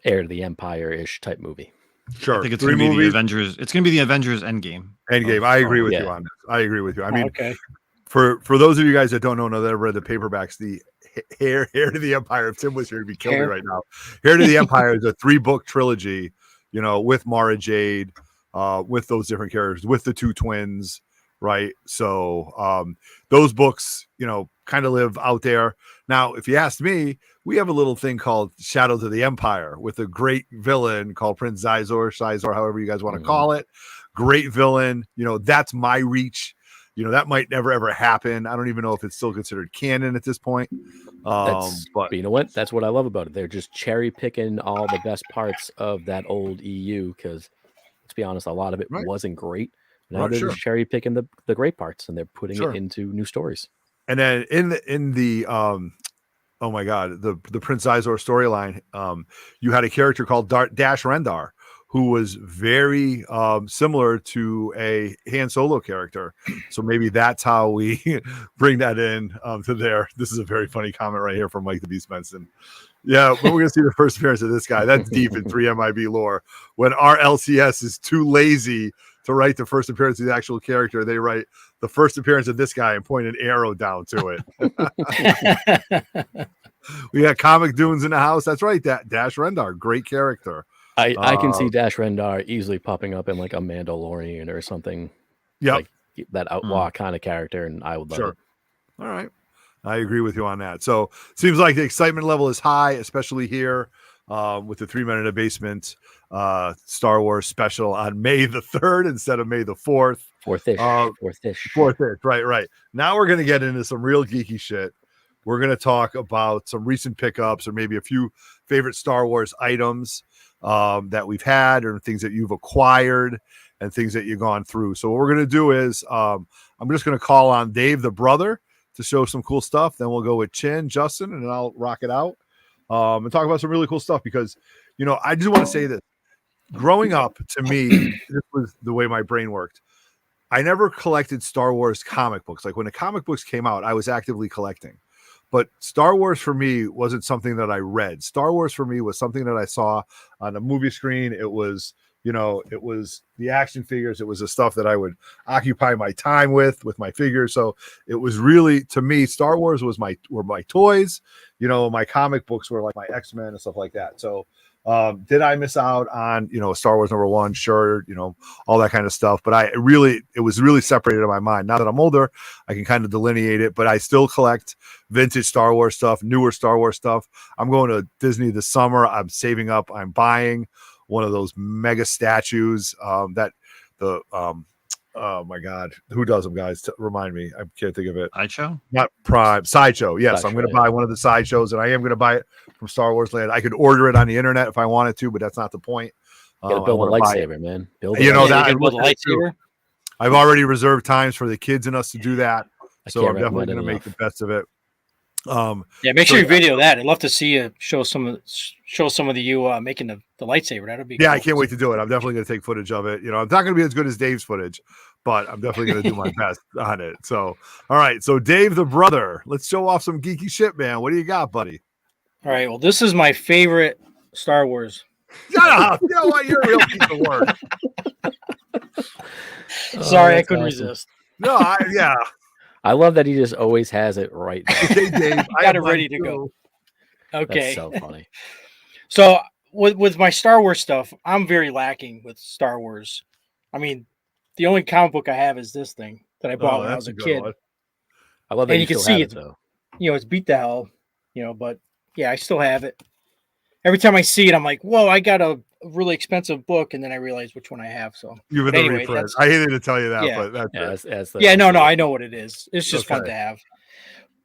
Heir to the Empire-ish type movie. Sure. I think it's going to be the Avengers. It's going to be the Avengers Endgame. I agree with you on this. I agree with you. I mean, for those of you guys that don't know, that read the paperbacks, the Heir to the Empire, if Tim was here, he'd be killing me right now. Heir to the Empire is a 3-book trilogy, you know, with Mara Jade, with those different characters, with the 2 twins, right? So those books, you know, kind of live out there. Now, if you ask me, we have a little thing called Shadows of the Empire with a great villain called Prince Sizor, however you guys want to call it. Great villain. You know, that's my reach. You know, that might never, ever happen. I don't even know if it's still considered canon at this point. But you know what? That's what I love about it. They're just cherry picking all the best parts of that old EU because, let's be honest, a lot of it wasn't great. Now they're just cherry picking the great parts, and they're putting it into new stories. And then in the oh my God, the Prince Izor storyline. You had a character called Dash Rendar, who was very similar to a Han Solo character. So maybe that's how we bring that in to there. This is a very funny comment right here from Mike the Beast Benson. Yeah, but we're going to see the first appearance of this guy. That's deep in 3MIB lore. When our LCS is too lazy to write the first appearance of the actual character, they write the first appearance of this guy and point an arrow down to it. We got Comic Dunes in the house. That's right. Dash Rendar, great character. I can see Dash Rendar easily popping up in like a Mandalorian or something. Yeah, like that outlaw kind of character, and I would love it. All right, I agree with you on that. So seems like the excitement level is high, especially here with the 3 Men in a Basement Star Wars special on May the 3rd instead of May the 4th. Fourth-ish. Right. Now we're going to get into some real geeky shit. We're going to talk about some recent pickups or maybe a few favorite Star Wars items that we've had or things that you've acquired and things that you've gone through. So what we're going to do is I'm just going to call on Dave the brother to show some cool stuff. Then we'll go with Chin, Justin, and then I'll rock it out and talk about some really cool stuff because, you know, I just want to say that growing up, to me, this was the way my brain worked. I never collected Star Wars comic books. Like when the comic books came out, I was actively collecting. But Star Wars for me wasn't something that I read. Star Wars for me was something that I saw on a movie screen. It was, you know, it was the action figures. It was the stuff that I would occupy my time with my figures. So it was really, to me, Star Wars were my toys. You know, my comic books were like my X-Men and stuff like that. So did I miss out on, you know, Star Wars #1? Sure, you know, all that kind of stuff. But it was really separated in my mind. Now that I'm older, I can kind of delineate it, but I still collect vintage Star Wars stuff, newer Star Wars stuff. I'm going to Disney this summer. I'm saving up. I'm buying one of those mega statues oh my God, who does them, guys? Remind me. I can't think of it. Sideshow? Not Prime. Sideshow. Yes, Sideshow, I'm going to buy one of the sideshows, and I am going to buy it from Star Wars Land. I could order it on the internet if I wanted to, but that's not the point. You gotta build a lightsaber, man. You know that build a lightsaber. I've already reserved times for the kids and us to do that, so I'm definitely recommend going it to make the best of it. Yeah, make sure you video that. I'd love to see you show some of you making the lightsaber. That'd be Yeah, cool. I can't wait to do it. I'm definitely going to take footage of it. You know, I'm not going to be as good as Dave's footage, but I'm definitely going to do my best on it. So, all right. So, Dave the brother, let's show off some geeky shit, man. What do you got, buddy? All right. Well, this is my favorite Star Wars. Shut up. You know what? You're a real piece of work. Sorry, I couldn't resist. No, I love that he just always has it right there. Okay, Dave. I got it ready to go. Okay. That's so funny. So with my Star Wars stuff, I'm very lacking with Star Wars. I mean, the only comic book I have is this thing that I bought when I was a kid. I love that And you can still see have it, though. You know, it's beat the hell, you know, but yeah, I still have it. Every time I see it, I'm like, whoa, I got a really expensive book, and then I realize which one I have. So You've been anyway, I hated to tell you that, Yeah. but that's it. no, I know what it is. It's just fun to have.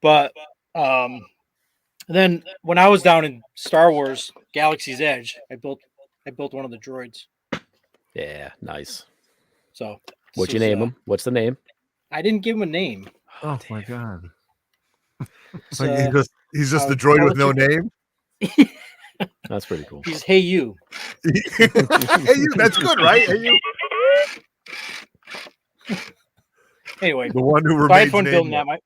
But then when I was down in Star Wars Galaxy's Edge, I built one of the droids. Yeah, nice. So What'd you name him? What's the name? I didn't give him a name. Oh my God. It's, He's just the droid with no name. That's pretty cool. He's Hey You. Hey, you, that's good, right? Hey, you. Anyway, The one who so I had remains fun building nameless.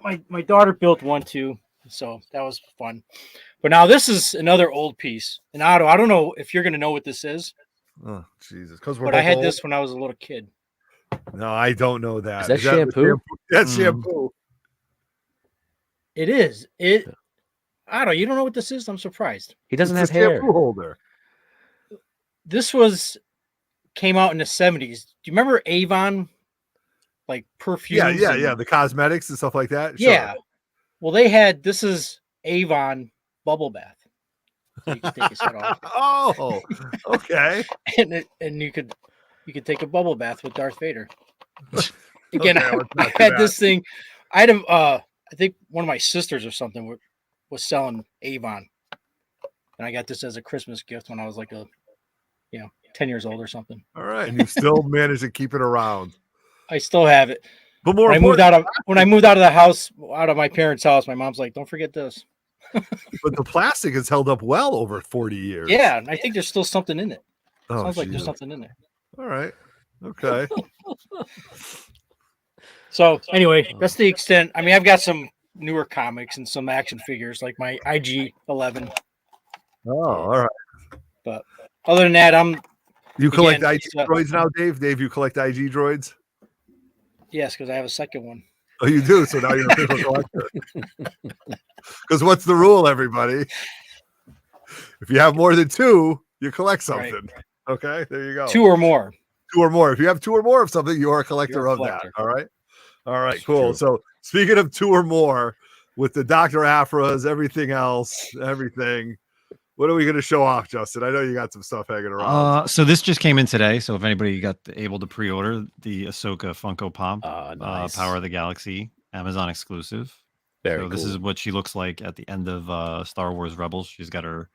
that. My daughter built one too, so that was fun. But now this is another old piece. And Otto, I don't know if you're going to know what this is, Oh, Jesus. Because but I had this when I was a little kid. No, I don't know that. Is that the shampoo? That's shampoo. It is. Otto, you don't know what this is? I'm surprised. He doesn't It's have a hair. shampoo holder. This came out in the 70s. Do you remember Avon? Like perfume? Yeah. The cosmetics and stuff like that. Sure. Yeah. Well, this is Avon bubble bath. So you can take your set off. Oh, okay. and you could take a bubble bath with Darth Vader. Again, Okay, let's not I do had that. this thing. I had I think one of my sisters or something was selling Avon, and I got this as a Christmas gift when I was like 10 years old or something. All right, and you still managed to keep it around. I still have it. But more When I moved out of the house, out of my parents' house, my mom's like, "Don't forget this." But the plastic has held up well over 40 years. Yeah, and I think there's still something in it. Oh, Sounds like there's geez. something in there. All right. Okay. So anyway, that's the extent. I mean, I've got some newer comics and some action figures, like my IG 11. Oh, all right. But other than that, You collect Again, IG it's, droids now, Dave? Dave, you collect IG droids? yes, because I have a second one. Oh, you do? So now you're a official collector. Because what's the rule, everybody? If you have more than 2, you collect something. Right. Okay, there you go. 2 or more. 2 or more. If you have 2 or more of something, you are a collector You're a of collector. that. All right. All right, That's cool. true. So speaking of 2 or more, with the Dr. Afras, everything else, everything. What are we going to show off, Justin? I know you got some stuff hanging around. So this just came in today. So if anybody got able to pre-order the Ahsoka Funko Pop, Nice. Power of the Galaxy, Amazon exclusive. Very So this cool. is what she looks like at the end of Star Wars Rebels. She's got her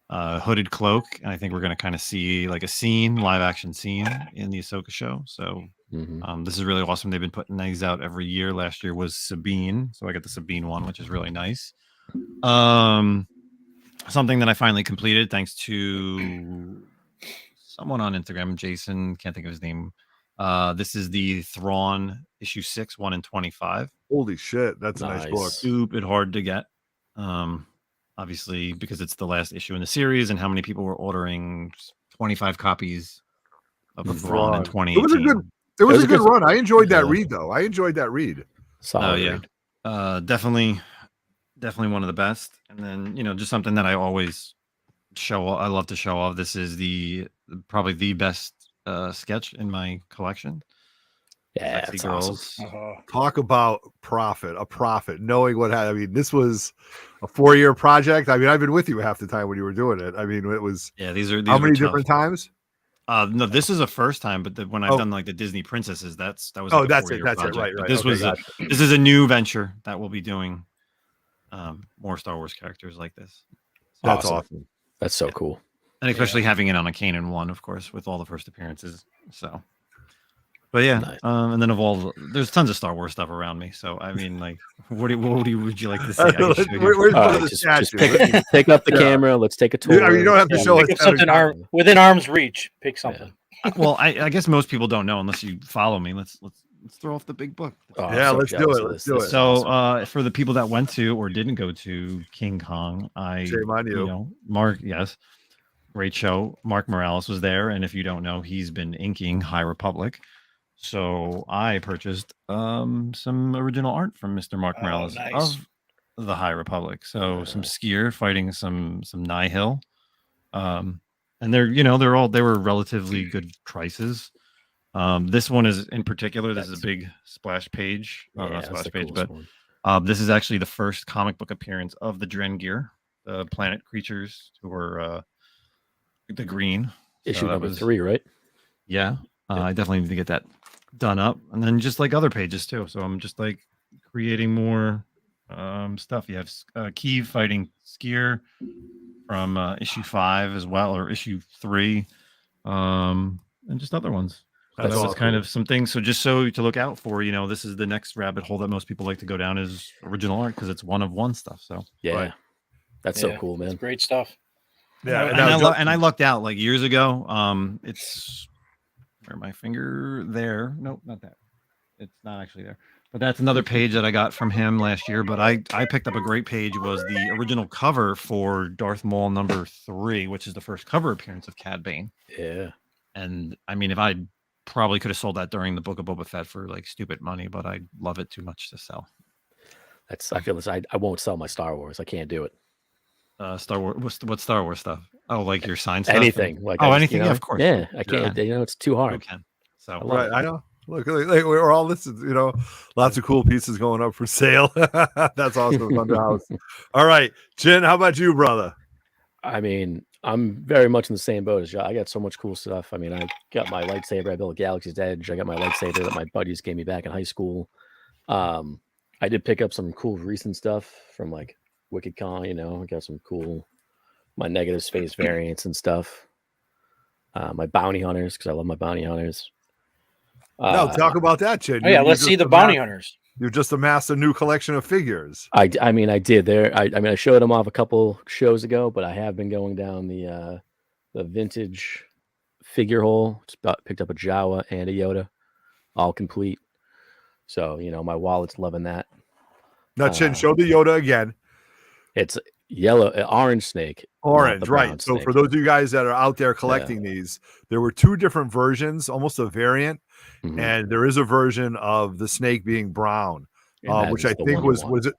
hooded cloak, and I think we're going to kind of see like a scene, live action scene in the Ahsoka show. So Mhm. this is really awesome. They've been putting these out every year. Last year was Sabine, so I got the Sabine one, which is really nice. Something that I finally completed thanks to someone on Instagram, Jason, can't think of his name. This is the Thrawn issue 6, 1 in 25. Holy shit, that's a nice book. Stupid hard to get. Obviously, because it's the last issue in the series, and how many people were ordering 25 copies of the Thrawn in 2018. It was a good run. I enjoyed that Yeah. read, though. I enjoyed that read. Solid yeah. read. Definitely one of the best. And then, just something that I always I love to show off. This is probably the best sketch in my collection. Yeah, Sexy it's Girls. awesome. Talk about a profit, knowing what I mean, this was a 4-year project. I mean, I've been with you half the time when you were doing it. I mean, it was These how were many tough. different times? No, this is a first time, but when I've done like the Disney princesses, that was like a that's it. 4-year That's it. project. Right, But right. this Okay, was gotcha. this is a new venture that we'll be doing more Star Wars characters like this. That's awesome. That's so cool. And especially having it on a Kanan one, of course, with all the first appearances. So, but yeah, Nice. and then there's tons of Star Wars stuff around me. So I mean, like, would you like to see? I can show you. Where's All one of right, the just statues? pick up the Yeah. camera. Let's take a tour. I mean, you don't have to show us Pick up something within arm's reach. Pick something. Well, I guess most people don't know unless you follow me. Let's throw off the big book. Oh, I'm Yeah, so let's do jealous it. of Let's this. do This it. is So, awesome. for the people that went to or didn't go to King Kong, Shame on you. Mark, yes, great show. Mark Morales was there, and if you don't know, he's been inking High Republic. So I purchased some original art from Mr. Mark Morales nice. of the High Republic. So some skier fighting some Nihil. And they were relatively good prices. This one is in particular. This is a big splash page. Yeah, Not that's splash the page, coolest but one. this is actually the first comic book appearance of the Drengir, the planet creatures who were the green. Issue that number was- 3, right? Yeah, I definitely need to get that done up, and then just like other pages too. So I'm just like creating more stuff. You have Kiev fighting Skier from issue 5 as well, or issue 3, and just other ones. That's That was awesome. kind of some things. So just so to look out for, this is the next rabbit hole that most people like to go down is original art because it's one of one stuff. So Yeah. Right. That's so Yeah, cool, man. It's great stuff. Yeah, and I lucked out like years ago. It's where my finger there. Nope, not that. It's not actually there. But that's another page that I got from him last year. But I picked up a great page, was the original cover for Darth Maul number 3, which is the first cover appearance of Cad Bane. Yeah. And I mean, if I probably could have sold that during the Book of Boba Fett for like stupid money, but I love it too much to sell. I feel this. I won't sell my Star Wars. I can't do it. Star Wars. What Star Wars stuff? Oh, like your sign stuff? Anything. Like anything? Yeah, of course. Yeah, I can't. It's too hard. Okay. So love Right, it. I know. Look, like we're all listed. Lots of cool pieces going up for sale. That's awesome. Thunder House. All right, Jin, how about you, brother? I mean, I'm very much in the same boat as you. I got so much cool stuff. I mean, I got my lightsaber. I built Galaxy's Edge. I got my lightsaber that my buddies gave me back in high school. I did pick up some cool recent stuff from like Wicked Con. I got some cool my negative space variants and stuff. My bounty hunters, because I love my bounty hunters. No, talk about that, Jin. Oh, yeah, let's see the bounty hunters. You've just amassed a new collection of figures. I mean, I did there. I showed them off a couple shows ago, but I have been going down the vintage figure hole. Picked up a Jawa and a Yoda, all complete. So, my wallet's loving that. Now, Chin, show the Yoda again. It's yellow, orange snake. Orange, right. So for those of you guys that are out there collecting these, there were 2 different versions, almost a variant. Mm-hmm. And there is a version of the snake being brown, which I think was it?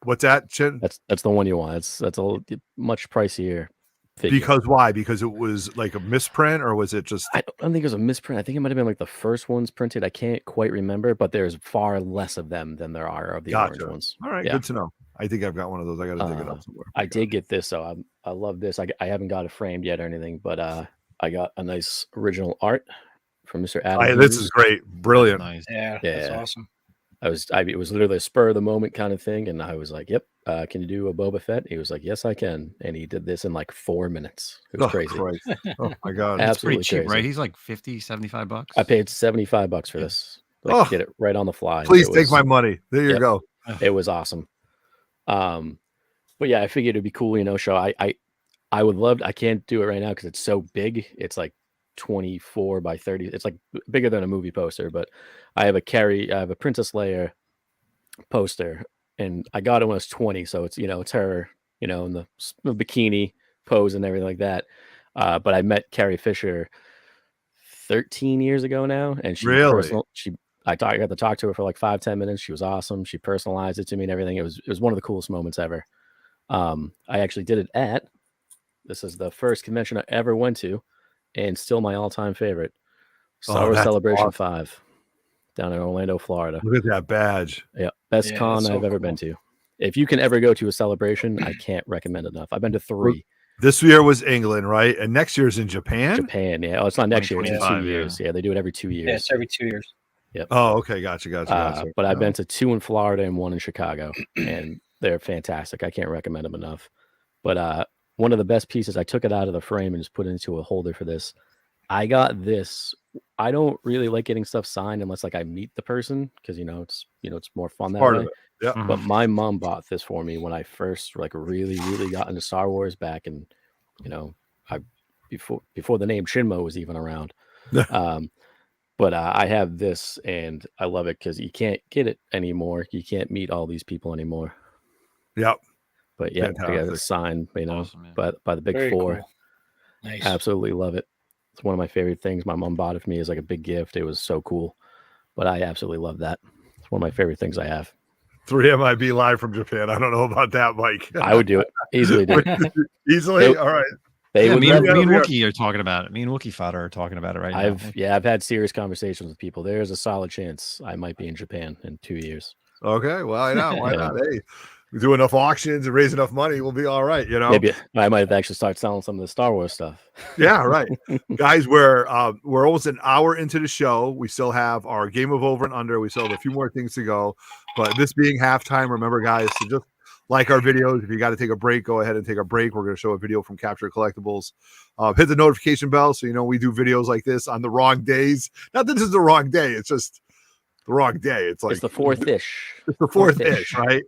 What's that, Chin? That's the one you want. That's a much pricier figure. Because why? Because it was like a misprint, or was it just? I don't think it was a misprint. I think it might have been like the first ones printed. I can't quite remember, but there's far less of them than there are of the orange ones. All right, good to know. I think I've got one of those. I got to dig it up somewhere. I did get this, so I love this. I haven't got it framed yet or anything, but I got a nice original art from Mr. Adam. This is great, brilliant. Nice. Yeah, that's awesome. It was literally a spur of the moment kind of thing, and I was like, "Yep, can you do a Boba Fett?" He was like, "Yes, I can," and he did this in like 4 minutes. It was crazy. Oh my god, It's absolutely pretty cheap, crazy. right? He's like $50-$75. I paid $75 for this. Like, get it right on the fly. Please take my money. There you go. It was awesome. But yeah, I figured it'd be cool, show. I would love. I can't do it right now because it's so big. It's like 24 by 30. It's like bigger than a movie poster. But I have a Princess Leia poster, and I got it when I was 20. So it's it's her, in the bikini pose and everything like that. But I met Carrie Fisher 13 years ago now, and I got to talk to her for like 5-10 minutes. She was awesome. She personalized it to me and everything. It was one of the coolest moments ever. I actually did it this is the first convention I ever went to, and still my all-time favorite, Star Wars Celebration 5 down in Orlando, Florida. Look at that badge. Yeah, best con I've ever been to. If you can ever go to a celebration, I can't recommend enough. I've been to 3. This year was England, right? And next year's in Japan? Japan, yeah. Oh, it's not next year. It's in 2 years. Yeah, they do it every 2 years. Yeah, it's every 2 years. Yep. Oh, okay. Gotcha. But I've been to 2 in Florida and 1 in Chicago, and they're fantastic. I can't recommend them enough. But one of the best pieces, I took it out of the frame and just put it into a holder for this. I got this. I don't really like getting stuff signed unless I meet the person, because it's more fun that way. Yeah. But my mom bought this for me when I first really got into Star Wars back, and before the name Shinmo was even around. But I have this, and I love it because you can't get it anymore. You can't meet all these people anymore. Yep. But yeah, I got a sign, Awesome, by the Big Very Four. cool. Nice. Absolutely love it. It's one of my favorite things. My mom bought it for me as like a big gift. It was so cool. But I absolutely love that. It's one of my favorite things I have. 3MIB live from Japan. I don't know about that, Mike. I would do it. Easily do it. Easily? All right. Me and love it. Wookie are talking about it. Me and Wookie Fodder are talking about it right now. I've had serious conversations with people. There's a solid chance I might be in Japan in 2 years. Okay. Well, I know. Why not? Hey, we do enough auctions and raise enough money, we'll be all right, Maybe I might actually start selling some of the Star Wars stuff. Yeah, right. Guys, we're almost an hour into the show. We still have our game of over and under. We still have a few more things to go. But this being halftime, remember, guys, to just like our videos. If you got to take a break, go ahead and take a break. We're going to show a video from Capture Collectibles. Hit the notification bell so we do videos like this on the wrong days. Not that this is the wrong day. It's just the wrong day. It's like it's the 4th-ish. It's the 4th-ish, right?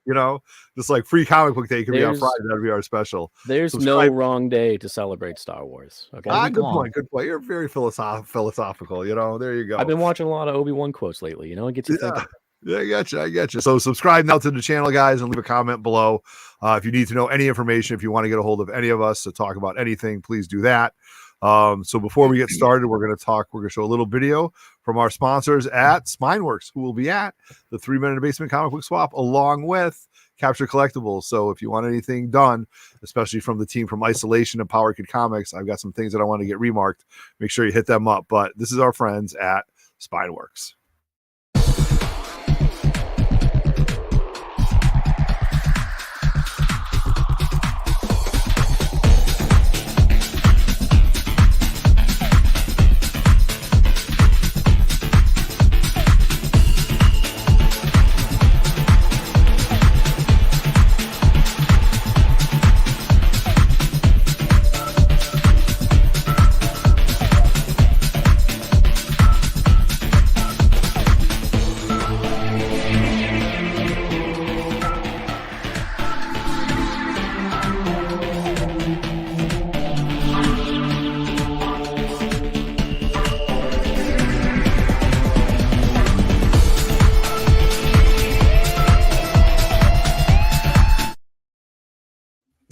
Just like Free Comic Book Day could be on Friday. That'd be our special. There's no wrong day to celebrate Star Wars. Okay. Good point. Good point. You're very philosophical. There you go. I've been watching a lot of Obi-Wan quotes lately. It gets you thinking. Yeah, I got you. So subscribe now to the channel, guys, and leave a comment below. If you need to know any information, if you want to get a hold of any of us to talk about anything, please do that. So before we get started, we're going to show a little video from our sponsors at Spineworks, who will be at the 3 Men in the Basement comic book swap along with Capture Collectibles. So if you want anything done, especially from the team from Isolation and Power Kid Comics, I've got some things that I want to get remarked. Make sure you hit them up. But this is our friends at Spineworks.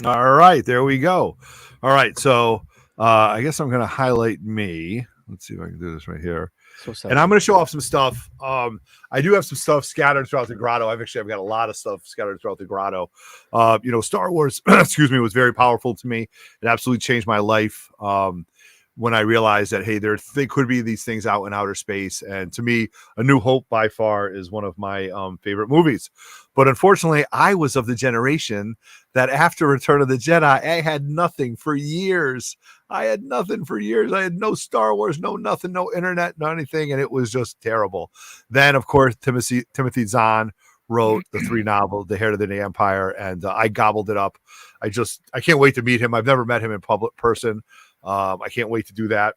All right, there we go. All right, so I guess I'm going to highlight me. Let's see if I can do this right here. So sad. And I'm going to show off some stuff. I do have some stuff scattered throughout the grotto. I've got a lot of stuff scattered throughout the grotto. Star Wars, excuse me, was very powerful to me. It absolutely changed my life. When I realized that, hey, there could be these things out in outer space. And to me, A New Hope by far is one of my favorite movies. But unfortunately, I was of the generation that after Return of the Jedi, I had nothing for years. I had nothing for years. I had no Star Wars, no nothing, no internet, no anything. And it was just terrible. Then, of course, Timothy Zahn wrote the 3 novels, The Heir to the Empire, and I gobbled it up. I can't wait to meet him. I've never met him in person. I can't wait to do that.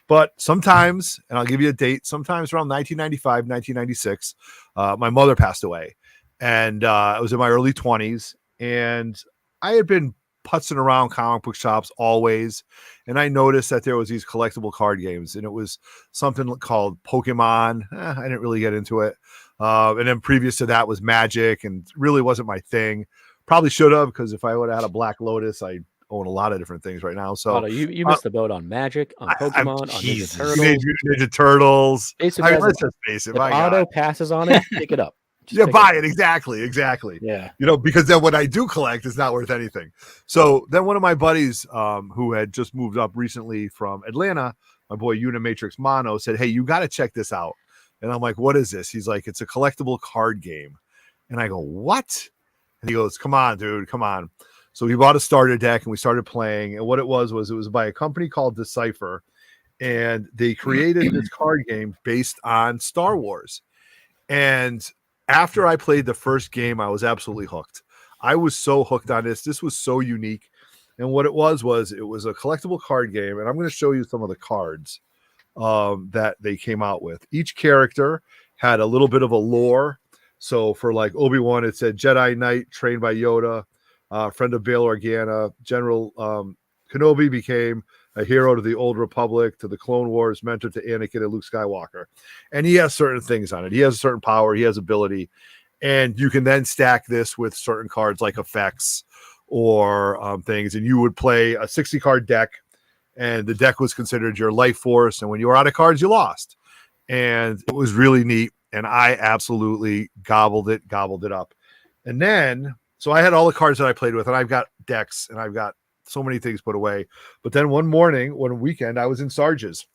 But sometimes, and I'll give you a date, sometimes around 1995, 1996, my mother passed away. And I was in my early 20s. And I had been putzing around comic book shops always. And I noticed that there was these collectible card games. And it was something called Pokemon. I didn't really get into it. And then previous to that was Magic. And really wasn't my thing. Probably should have, because if I would have had a Black Lotus, I own a lot of different things right now. So you missed the boat on Magic, on Pokemon, on Ninja Turtles. Ninja Turtles. Basically, let's just face it. If Otto passes on it, pick it up. Buy it. Exactly. Yeah. Because then what I do collect is not worth anything. So then one of my buddies who had just moved up recently from Atlanta, my boy Unimatrix Mono, said, hey, you got to check this out. And I'm like, what is this? He's like, it's a collectible card game. And I go, what? And he goes, come on, dude, come on. So we bought a starter deck and we started playing. And what it was by a company called Decipher. And they created this card game based on Star Wars. And after I played the first game, I was absolutely hooked. I was so hooked on this. This was so unique. And what it was a collectible card game. And I'm going to show you some of the cards that they came out with. Each character had a little bit of a lore. So for like Obi-Wan, it said Jedi Knight trained by Yoda. Friend of Bail Organa, General Kenobi became a hero to the Old Republic, to the Clone Wars, mentor to Anakin and Luke Skywalker. And he has certain things on it. He has a certain power. He has ability. And you can then stack this with certain cards like effects or things. And you would play a 60-card deck, and the deck was considered your life force. And when you were out of cards, you lost. And it was really neat. And I absolutely gobbled it up. And then... so I had all the cards that I played with, and I've got decks, and I've got so many things put away. But then one weekend, I was in Sarge's,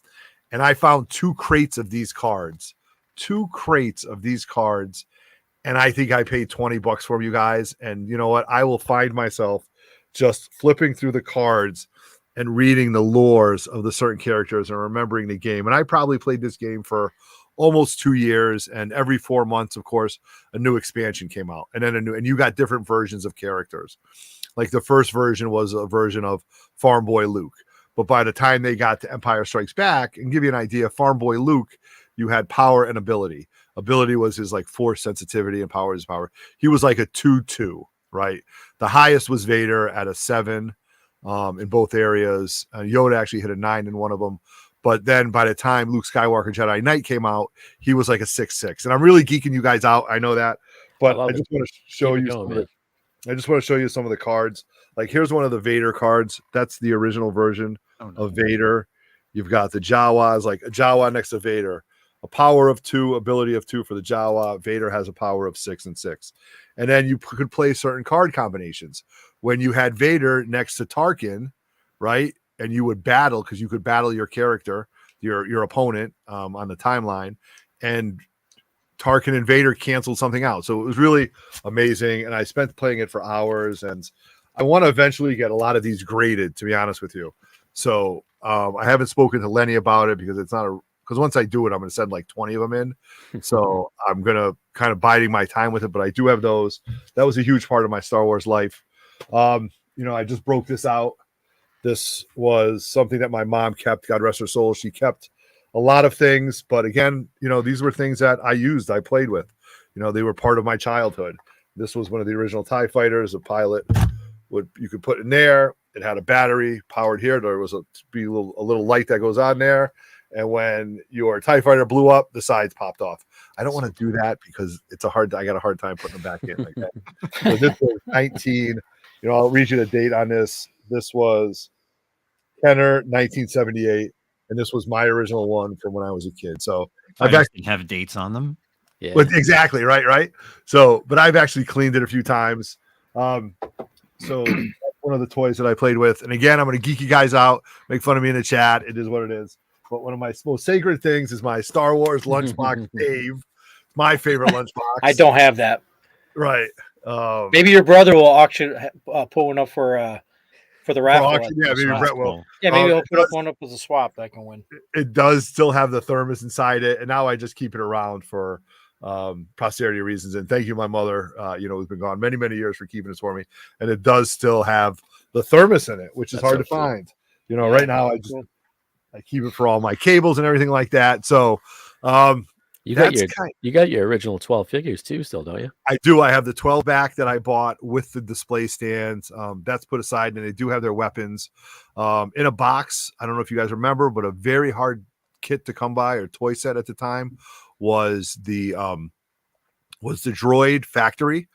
and I found 2 crates of these cards. 2 crates of these cards, and I think I paid $20 for them, you guys. And you know what? I will find myself just flipping through the cards and reading the lores of the certain characters and remembering the game. And I probably played this game for almost 2 years, and every 4 months, of course, a new expansion came out, and then and you got different versions of characters. Like the first version was a version of Farm Boy Luke, but by the time they got to Empire Strikes Back, and give you an idea, Farm Boy Luke, you had power and ability. Ability was his like force sensitivity, and power is power. He was like a 2/2, right? The highest was Vader at a 7 in both areas. Yoda actually hit a 9 in one of them. But then by the time Luke Skywalker Jedi Knight came out, he was like a 6/6. And I'm really geeking you guys out. I know that. But I just want to show you some of the cards. Like here's one of the Vader cards. That's the original version of Vader. You've got the Jawas, like a Jawa next to Vader. A power of 2, ability of 2 for the Jawa. Vader has a power of 6 and 6. And then you could play certain card combinations. When you had Vader next to Tarkin, right? And you would battle, because you could battle your character, your opponent on the timeline, and Tarkin and Vader canceled something out. So it was really amazing, and I spent playing it for hours, and I want to eventually get a lot of these graded, to be honest with you. So I haven't spoken to Lenny about it, because because once I do it, I'm going to send like 20 of them in. So I'm going to kind of biding my time with it, but I do have those. That was a huge part of my Star Wars life. I just broke this out. This was something that my mom kept, God rest her soul. She kept a lot of things, but again, these were things that I played with. They were part of my childhood. This was one of the original TIE fighters. A pilot you could put in there. It had a battery powered here. There was a little light that goes on there. And when your TIE fighter blew up, the sides popped off. I don't want to do that because I got a hard time putting them back in like that. So this was You know, I'll read you the date on this. This was Kenner 1978, and this was my original one from when I was a kid. So I've actually have dates on them. Yeah. But exactly right. So, but I've actually cleaned it a few times. So that's one of the toys that I played with. And again, I'm going to geek you guys out, make fun of me in the chat. It is what it is. But one of my most sacred things is my Star Wars lunchbox, Dave. My favorite lunchbox. I don't have that. Right. Maybe your brother will pull one up for the raffle. Auction, yeah, maybe Brett will. Yeah, maybe he'll put one up as a swap that I can win. It does still have the thermos inside it, and now I just keep it around for posterity reasons. And thank you, my mother, who's been gone many, many years, for keeping this for me. And it does still have the thermos in it, which is hard to find. You know, right now I keep it for all my cables and everything like that. So you got your original 12 figures too, still, don't you? I do. I have the 12 back that I bought with the display stands. That's put aside, and they do have their weapons in a box. I don't know if you guys remember, but a very hard kit to come by, or toy set at the time, was the Droid Factory,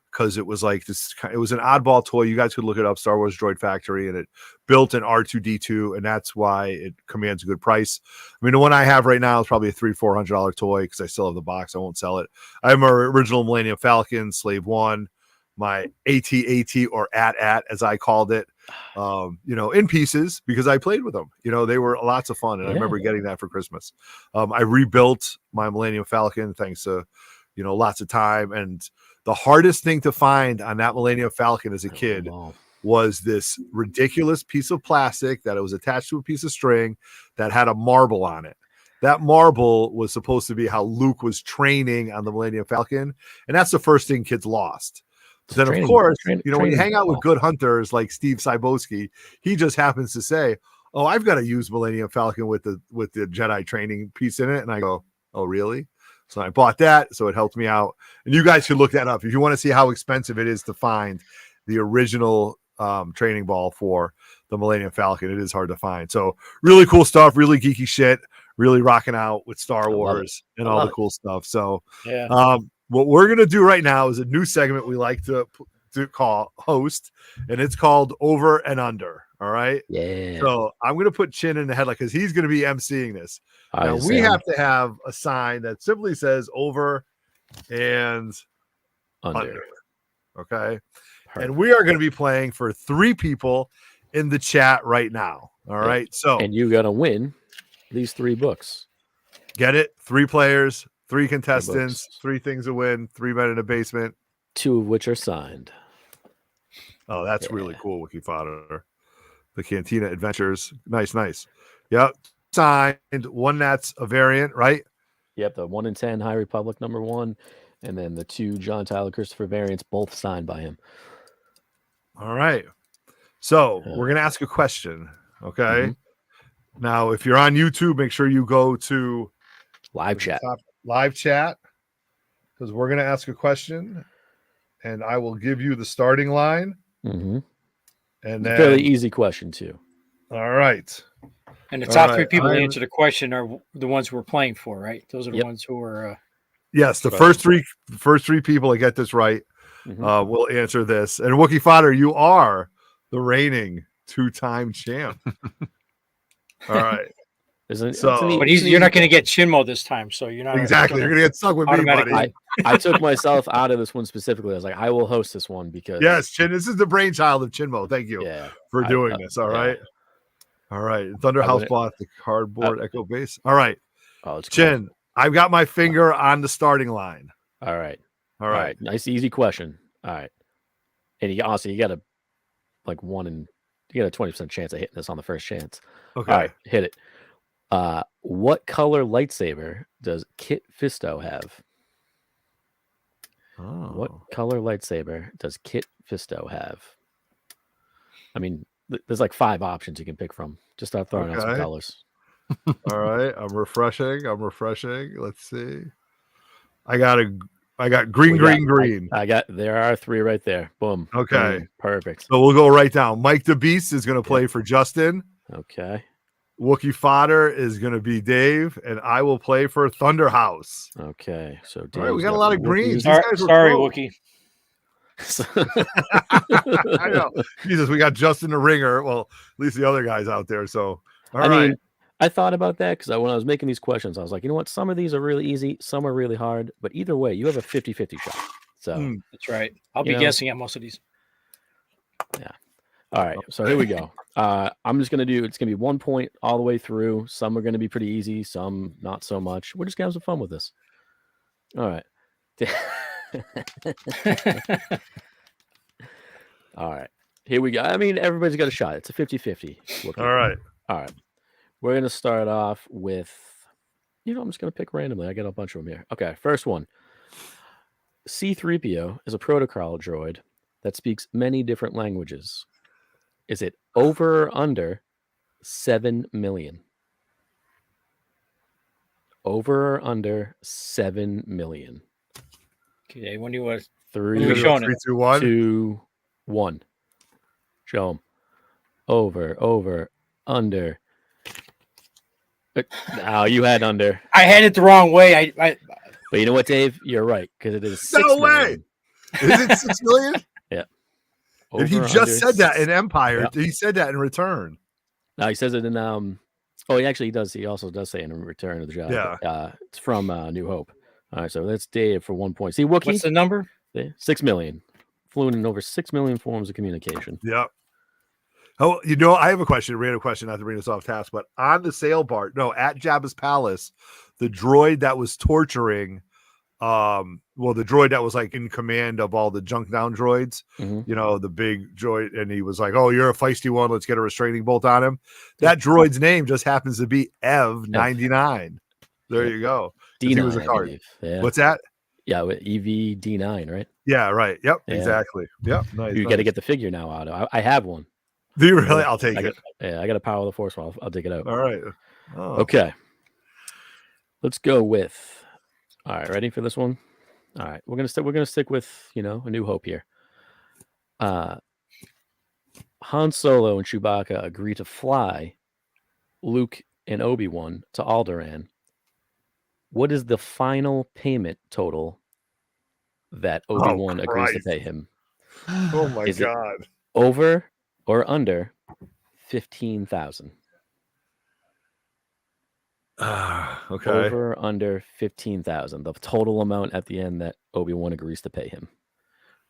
because it was like this. It was an oddball toy. You guys could look it up, Star Wars Droid Factory, and it built an R2D2, and that's why it commands a good price. I mean, the one I have right now is probably a $300-400 toy, because I still have the box. I won't sell it. I have my original Millennium Falcon, Slave One, my AT-AT, or AT-AT as I called it, in pieces, because I played with them. You know, they were lots of fun, and I remember getting that for Christmas. I rebuilt my Millennium Falcon thanks to, lots of time. And the hardest thing to find on that Millennium Falcon as a kid was this ridiculous piece of plastic that it was attached to a piece of string that had a marble on it. That marble was supposed to be how Luke was training on the Millennium Falcon, and that's the first thing kids lost. Then, of course, when you hang out with good hunters like Steve Cybowski, he just happens to say, "Oh, I've got to use Millennium Falcon with the Jedi training piece in it," and I go, "Oh, really?" So I bought that, so it helped me out. And you guys should look that up if you want to see how expensive it is to find the original training ball for the Millennium Falcon. It is hard to find. So really cool stuff, really geeky shit, really rocking out with Star Wars and all the cool stuff. So what we're going to do right now is a new segment we like to call host, and it's called Over and Under. All right. Yeah. So I'm going to put Chin in the headline because he's going to be emceeing this. Now we have to have a sign that simply says over and under. Okay. Perfect. And we are going to be playing for 3 people in the chat right now. All right. So, and you got to win these 3 books. Get it? 3 players, 3 contestants, 3 things to win, 3 men in a basement, 2 of which are signed. Oh, that's really cool. Wiki Fodder. The Cantina Adventures. Nice. Yep. Signed. 1 that's a variant, right? Yep. The 1 in 10 High Republic #1, and then the 2 John Tyler Christopher variants, both signed by him. All right. So we're going to ask a question. Okay. Mm-hmm. Now, if you're on YouTube, make sure you go to live chat, because we're going to ask a question, and I will give you the starting line. Mm-hmm. And then, fairly easy question too. All right. And the top 3 people to answer the question are the ones who we're playing for, right? Those are the ones who are. Yes, the first three people that get this right will answer this. And Wookie Fodder, you are the reigning 2-time champ. All right. But you're not going to get Shinmo this time, so you're not exactly. You're going to get stuck with me, buddy. I took myself out of this one specifically. I was like, I will host this one because Chin. This is the brainchild of Chinmo. Thank you for doing this. All right. All right. Thunder House bought the cardboard Echo base. All right. Chin, I've got my finger on the starting line. All right. Nice, easy question. All right. And you got a you got a 20% chance of hitting this on the first chance. Okay. All right. Hit it. What color lightsaber does Kit Fisto have? Oh. What color lightsaber does Kit Fisto have? I mean, there's like 5 options you can pick from. Just start throwing out some colors. All right. I'm refreshing. Let's see. I got green. There are 3 right there. Boom. Okay. Boom. Perfect. So we'll go right down. Mike the Beast is going to play for Justin. Okay. Wookie Fodder is going to be Dave, and I will play for Thunder House. Okay, so Dave, we got a lot of greens. Sorry, Wookie. I know. Jesus, we got Justin the Ringer. Well, at least the other guys out there. So, all I right. mean, I thought about that because when I was making these questions, I was like, you know what? Some of these are really easy, some are really hard, but either way, you have a 50-50 shot. So That's right. I'll be You know. guessing at most of these. yeah. All right. So here we go. I'm just gonna do. It's gonna be 1 point all the way through. Some are gonna be pretty easy, some not so much. We're just gonna have some fun with this. All right. All right. Here we go. I mean, everybody's got a shot. It's a 50-50. All right. All right. We're going to start off with, I'm just going to pick randomly. I got a bunch of them here. Okay. First one. C-3PO is a protocol droid that speaks many different languages. Is it over or under 7 million? Over or under 7 million? Okay. When you was 3, we showing it? 3, 2, 1. 2, 1. Show them. Over, under. Oh, you had under. I had it the wrong way. I But you know what, Dave? You're right, because it is 6 No way. million. Is it 6 million? Yeah. And he Over, just under said that 6. in Empire. Yep. He said that in Return. No, he says it in he does. He also does say in Return of the Jedi. Yeah. It's from New Hope. All right, so that's Dave for 1 point. See, Wookiee? what's the number? 6 million. Fluent in over 6 million forms of communication. Yep. Oh, I have a question, a random question, not to bring us off task, but on the sail bar, at Jabba's palace, the droid that was torturing, the droid that was like in command of all the junk down droids, the big droid, and he was like, "Oh, you're a feisty one. Let's get a restraining bolt on him." That droid's name just happens to be EV-99. There you go. D9, he was a card. Yeah. What's that? Yeah, EV D9, right? Yeah, right. Yep, Yeah. exactly. Yep. Nice. You got to get the figure now, Otto. I have one. Do you really? I'll take it. I got a Power of the Force one. I'll dig it out. All right. Oh. Okay. Let's go with. All right, ready for this one? All right, we're gonna stick with A New Hope here. Han Solo and Chewbacca agree to fly Luke and Obi-Wan to Alderaan. What is the final payment total that Obi-Wan agrees to pay him? Oh my Is it God. over or under 15,000? Okay. Over or under 15,000. The total amount at the end that Obi-Wan agrees to pay him.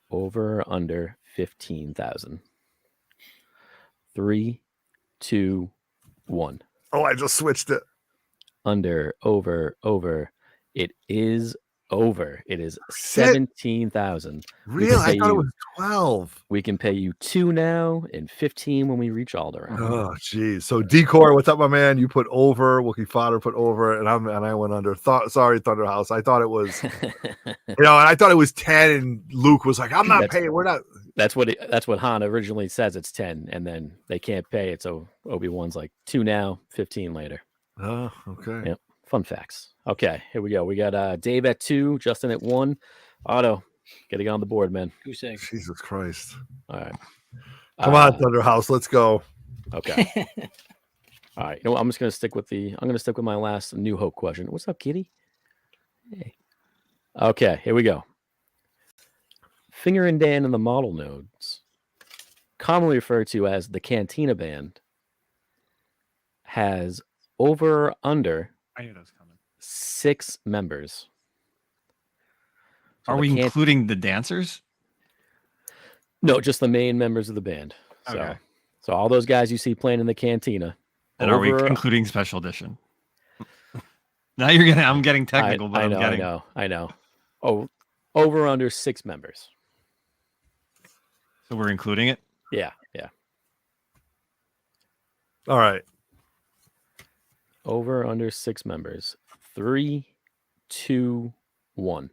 Over or under 15,000. 3, 2, 1. Oh, I just switched it. Under, over. It is over. It is 17,000. Really? I thought it was 12. We can pay you 2 now and 15 when we reach Alderaan. Oh, geez. So Decor, what's up, my man? You put over. Wookiee Fodder put over, and I went under. Sorry, Thunderhouse. I thought it was, and I thought it was 10. And Luke was like, "I'm not paying. We're not." That's what Han originally says. It's 10, and then they can't pay it. So Obi-Wan's like 2 now, 15 later. Oh, okay. Yep. Fun facts. Okay, here we go. We got Dave at 2, Justin at 1. Otto, getting on the board, man. Goose egg. Jesus Christ. All right. Come on, Thunderhouse. Let's go. Okay. All right. I'm just gonna stick with my last New Hope question. What's up, kitty? Hey. Okay, here we go. Finger and Dan in the model nodes, commonly referred to as the Cantina Band, has over or under 6 members. So are we including the dancers? No, just the main members of the band. Okay. So all those guys you see playing in the cantina. And are we including Special Edition? Now I'm getting technical, I know. Oh, over or under 6 members. So we're including it? Yeah. All right. Over or under 6 members. 3, 2, 1.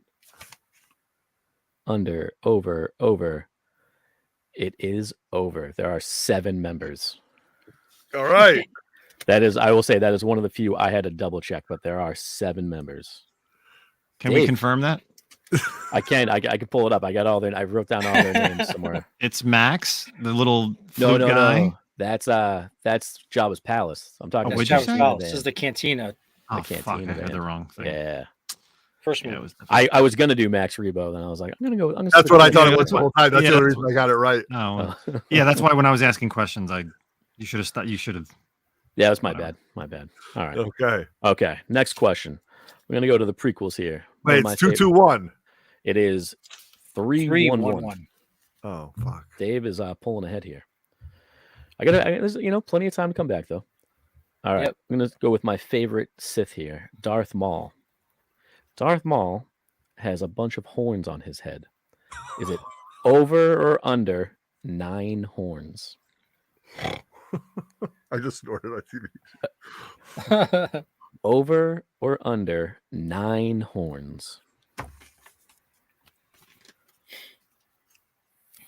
Under, over. It is over. There are 7 members. All right. I will say that is one of the few I had to double check, but there are 7 members. Can we confirm that? I can. I can pull it up. I got all their. I wrote down all their names somewhere. It's Max, the little flute guy. No. That's Jabba's palace. I'm talking. Jabba's palace. This is the cantina. Oh, fuck! I had the wrong thing. Yeah. First Yeah, movie. it was definitely- I was gonna do Max Rebo, then I was like, I'm gonna go. I'm gonna That's stick what I with thought it. it was the whole time. That's Yeah, the only that's reason I got it right. No. Oh. Yeah, that's why when I was asking questions, you should have. You should have. Yeah, that's my bad. My bad. All right. Okay. Okay. Next question. We're gonna go to the prequels here. One Wait, of my it's 2-2-1. favorite- It is 3-1-1. 3-1-1. Oh fuck. Dave is pulling ahead here. There's plenty of time to come back though. All right, Yep. I'm gonna go with my favorite Sith here, Darth Maul. Darth Maul has a bunch of horns on his head. Is it over or under 9 horns? I just snorted on TV. Over or under 9 horns?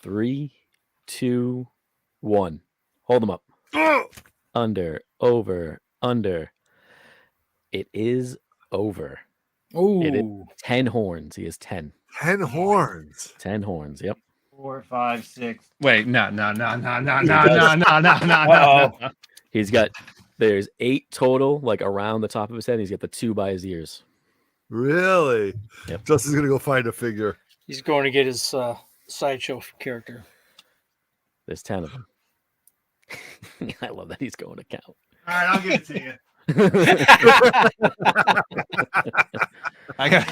3, 2, 1. Hold them up. Under, over, under. It is over. It is Ooh. 10 horns. He has 10. 10 horns. 10 horns. Yep. 4, 5, 6. Wait, no. He's got, there's 8 total, like around the top of his head. He's got the 2 by his ears. Really? Yep. Justin's gonna go find a figure. He's going to get his sideshow character. There's 10 of them. I love that he's going to count. All right, I'll give it to you. I got.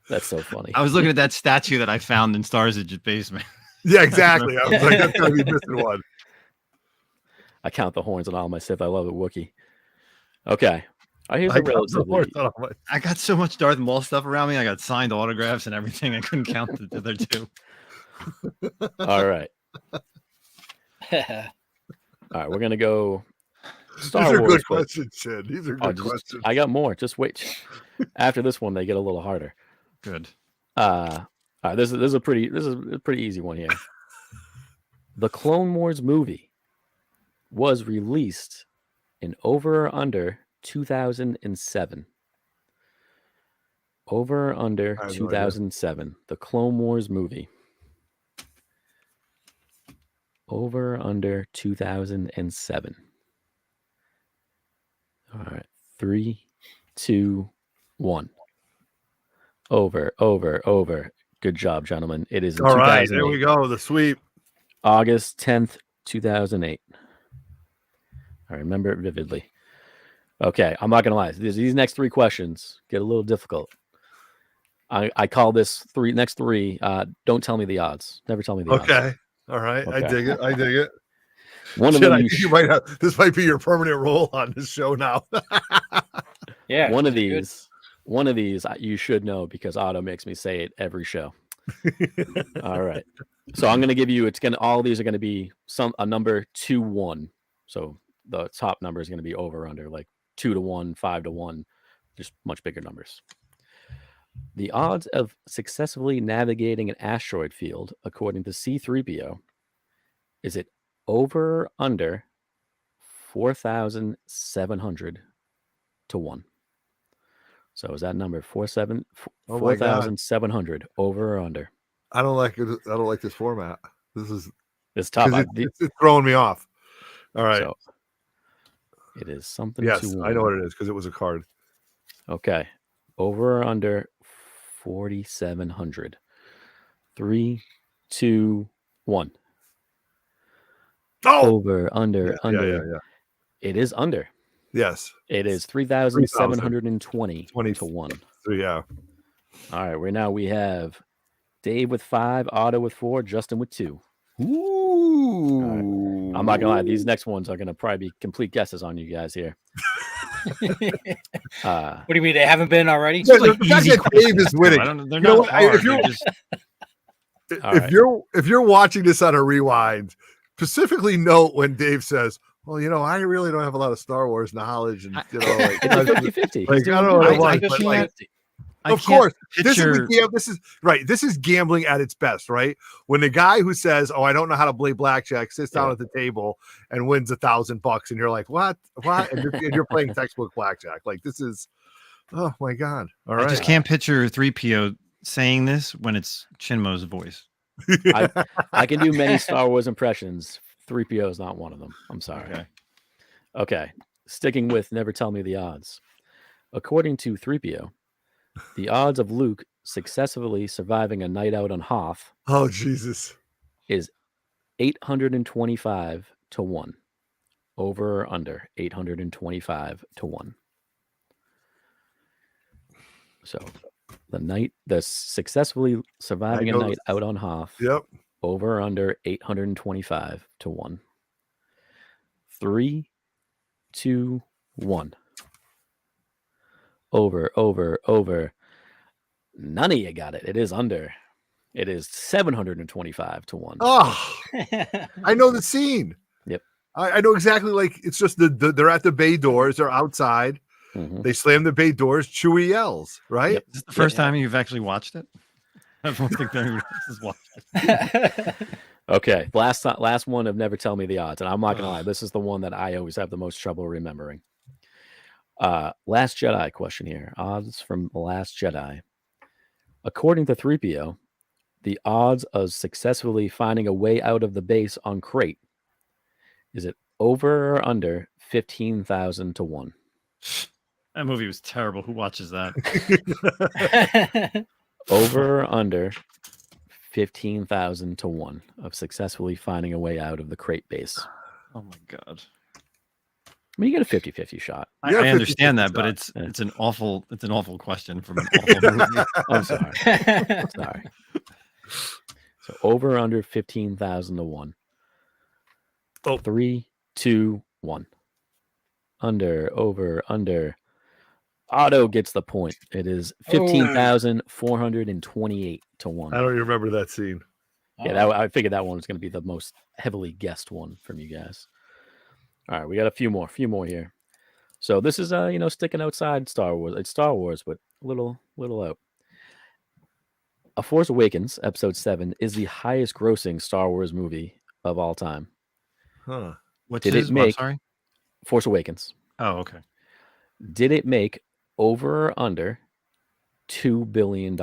That's so funny. I was looking at that statue that I found in Star's basement. Yeah, exactly. I was like, that's gonna be missing one. I count the horns on all my Sith. I love it, Wookiee. Okay. Here's I a got some relatively. horns on my- I got so much Darth Maul stuff around me. I got signed autographs and everything. I couldn't count the other two. All right. All right. We're gonna go. Star These are Wars. good but- questions, Sid. These are good questions. I got more. Just wait. After this one, they get a little harder. Good. All right, this is a pretty easy one here. The Clone Wars movie was released in over or under 2007. Over or under I have no idea. 2007. The Clone Wars movie. Over or under 2007. All right. 3, 2, 1. Over. Good job, gentlemen. It is in All right, there 2008. we go. The sweep. August 10th, 2008. I remember it vividly. Okay, I'm not going to lie. These next 3 questions get a little difficult. I call this next three, don't tell me the odds. Never tell me the odds. Okay. All right. I Okay. dig it. I dig it. One of Shit, them I you think you might have, this might be your permanent role on this show now. Yeah. one of good. these you should know because Otto makes me say it every show. All right. So I'm going to give you, all these are going to be a number 2-1. So the top number is going to be over under like 2-1, 5-1, just much bigger numbers. The odds of successfully navigating an asteroid field, according to C3PO, is it over or under 4,700 to 1? So is that number 4,700 over or under? I don't like it. I don't like this format. This is It's tough. 'cause it's throwing me off. All right. So it is something. Yes, to I know what it is because it was a card. Okay. Over or under 4,700. 3, 2, 1. Oh, Over, under, under. yeah. It is under. Yes. It is 3,720 20 to 1. So yeah. All right. We have Dave with 5, Otto with 4, Justin with 2. Ooh. I'm not gonna lie; these next ones are gonna probably be complete guesses on you guys here. What do you mean they haven't been already? Yeah, the fact that Dave is winning. They're You know not what? hard. If you're- They're just All right. If you're watching this on a rewind, specifically note when Dave says, "Well, I really don't have a lot of Star Wars knowledge," and like, It's a 50-50. like, I don't know what it was, but like, of course, this is right. This is gambling at its best, right? When the guy who says, "Oh, I don't know how to play blackjack," sits down at the table and wins $1,000, and you're like, "What? And you're playing textbook blackjack. Like this is, oh my god! All right, I just can't picture 3PO saying this when it's Chinmo's voice. I can do many Star Wars impressions. 3PO is not one of them. I'm sorry. Okay. Sticking with never tell me the odds. According to 3PO, The odds of Luke successfully surviving a night out on Hoth Oh Jesus. is 825 to 1. Over or under 825 to 1. So the successfully surviving a night out on Hoth. Yep. Over or under 825 to 1. 3, 2, 1. Over. None of you got it. It is under. It is 725 to 1. Oh, I know the scene. Yep. I know exactly. Like, it's just they're at the bay doors. They're outside. Mm-hmm. They slam the bay doors. Chewie yells. Right. Yep. Is this the first time you've actually watched it? I don't think anyone else has watched it. Okay. Last one of Never Tell Me the Odds. And I'm not going to lie. This is the one that I always have the most trouble remembering. Last Jedi question here. Odds from The Last Jedi. According to 3PO, the odds of successfully finding a way out of the base on Crate, is it over or under 15,000 to 1? That movie was terrible. Who watches that? Over or under 15,000 to 1 of successfully finding a way out of the Crate base. Oh my god. I mean, you get a 50-50 shot. I understand that, but it's an awful question from an awful movie. I'm sorry. Sorry. So over or under 15,000 to 1. Oh. 3, 2, 1. Under. Otto gets the point. It is 15,428 to 1. I don't even remember that scene. Yeah, I figured that one was going to be the most heavily guessed one from you guys. All right, we got a few more here. So this is sticking outside Star Wars. It's Star Wars, but a little out. A Force Awakens Episode 7 is the highest grossing Star Wars movie of all time. Huh. Did it make sorry? Force Awakens? Oh, okay. Did it make over or under $2 billion?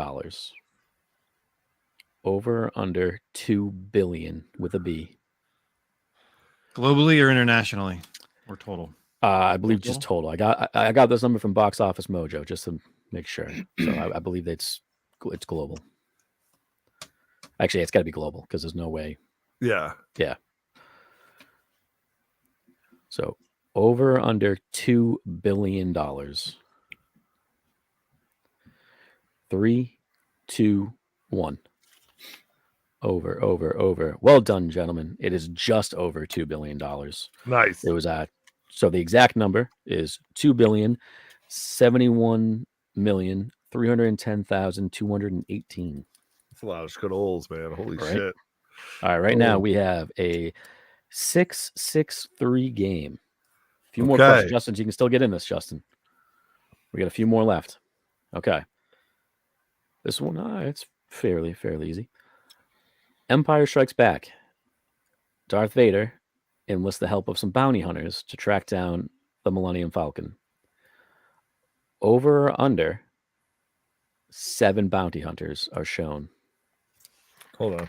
Over or under $2 billion with a B. Globally or internationally or total? I believe just total. I got this number from Box Office Mojo just to make sure. So I believe it's global. Actually, it's got to be global because there's no way. Yeah. Yeah. So over or under $2 billion. 3, 2, 1. Over. Well done, gentlemen. It is just over $2 billion. Nice. It was so the exact number is 2,071,310,218. That's a lot of good olds, man. Holy shit. All right, now we have a 6-6-3 game. A few more questions, Justin. You can still get in this, Justin. We got a few more left. Okay. This one, it's fairly easy. Empire Strikes Back. Darth Vader enlists the help of some bounty hunters to track down the Millennium Falcon. Over or under 7 bounty hunters are shown. Hold on.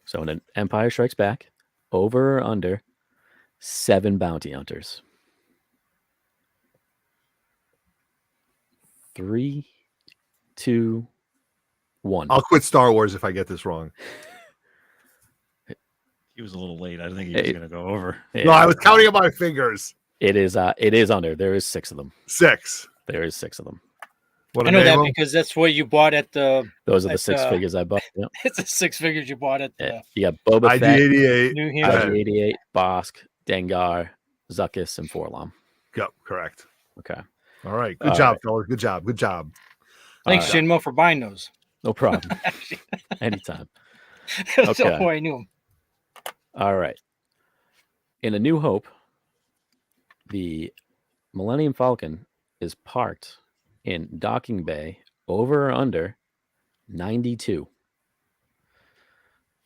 So in Empire Strikes Back, over or under 7 bounty hunters. 3, 2, 1. I'll quit Star Wars if I get this wrong. He was a little late. I think he was going to go over. No, I was counting on my fingers. It is under. There is 6 of them. 6. There is 6 of them. I know that because that's what you bought at the. Those are the 6 figures I bought. Yep. It's the 6 figures you bought at the. You got Boba Fett, IG-88, IG-88, Bosk, Dengar, Zuckuss, and Forlom. Yep, correct. Okay. All right. Good job, fellas. Good job. Thanks, Shinmo, for buying those. No problem. Anytime. That's how I knew him. All right. In A New Hope, the Millennium Falcon is parked in docking bay over or under 92.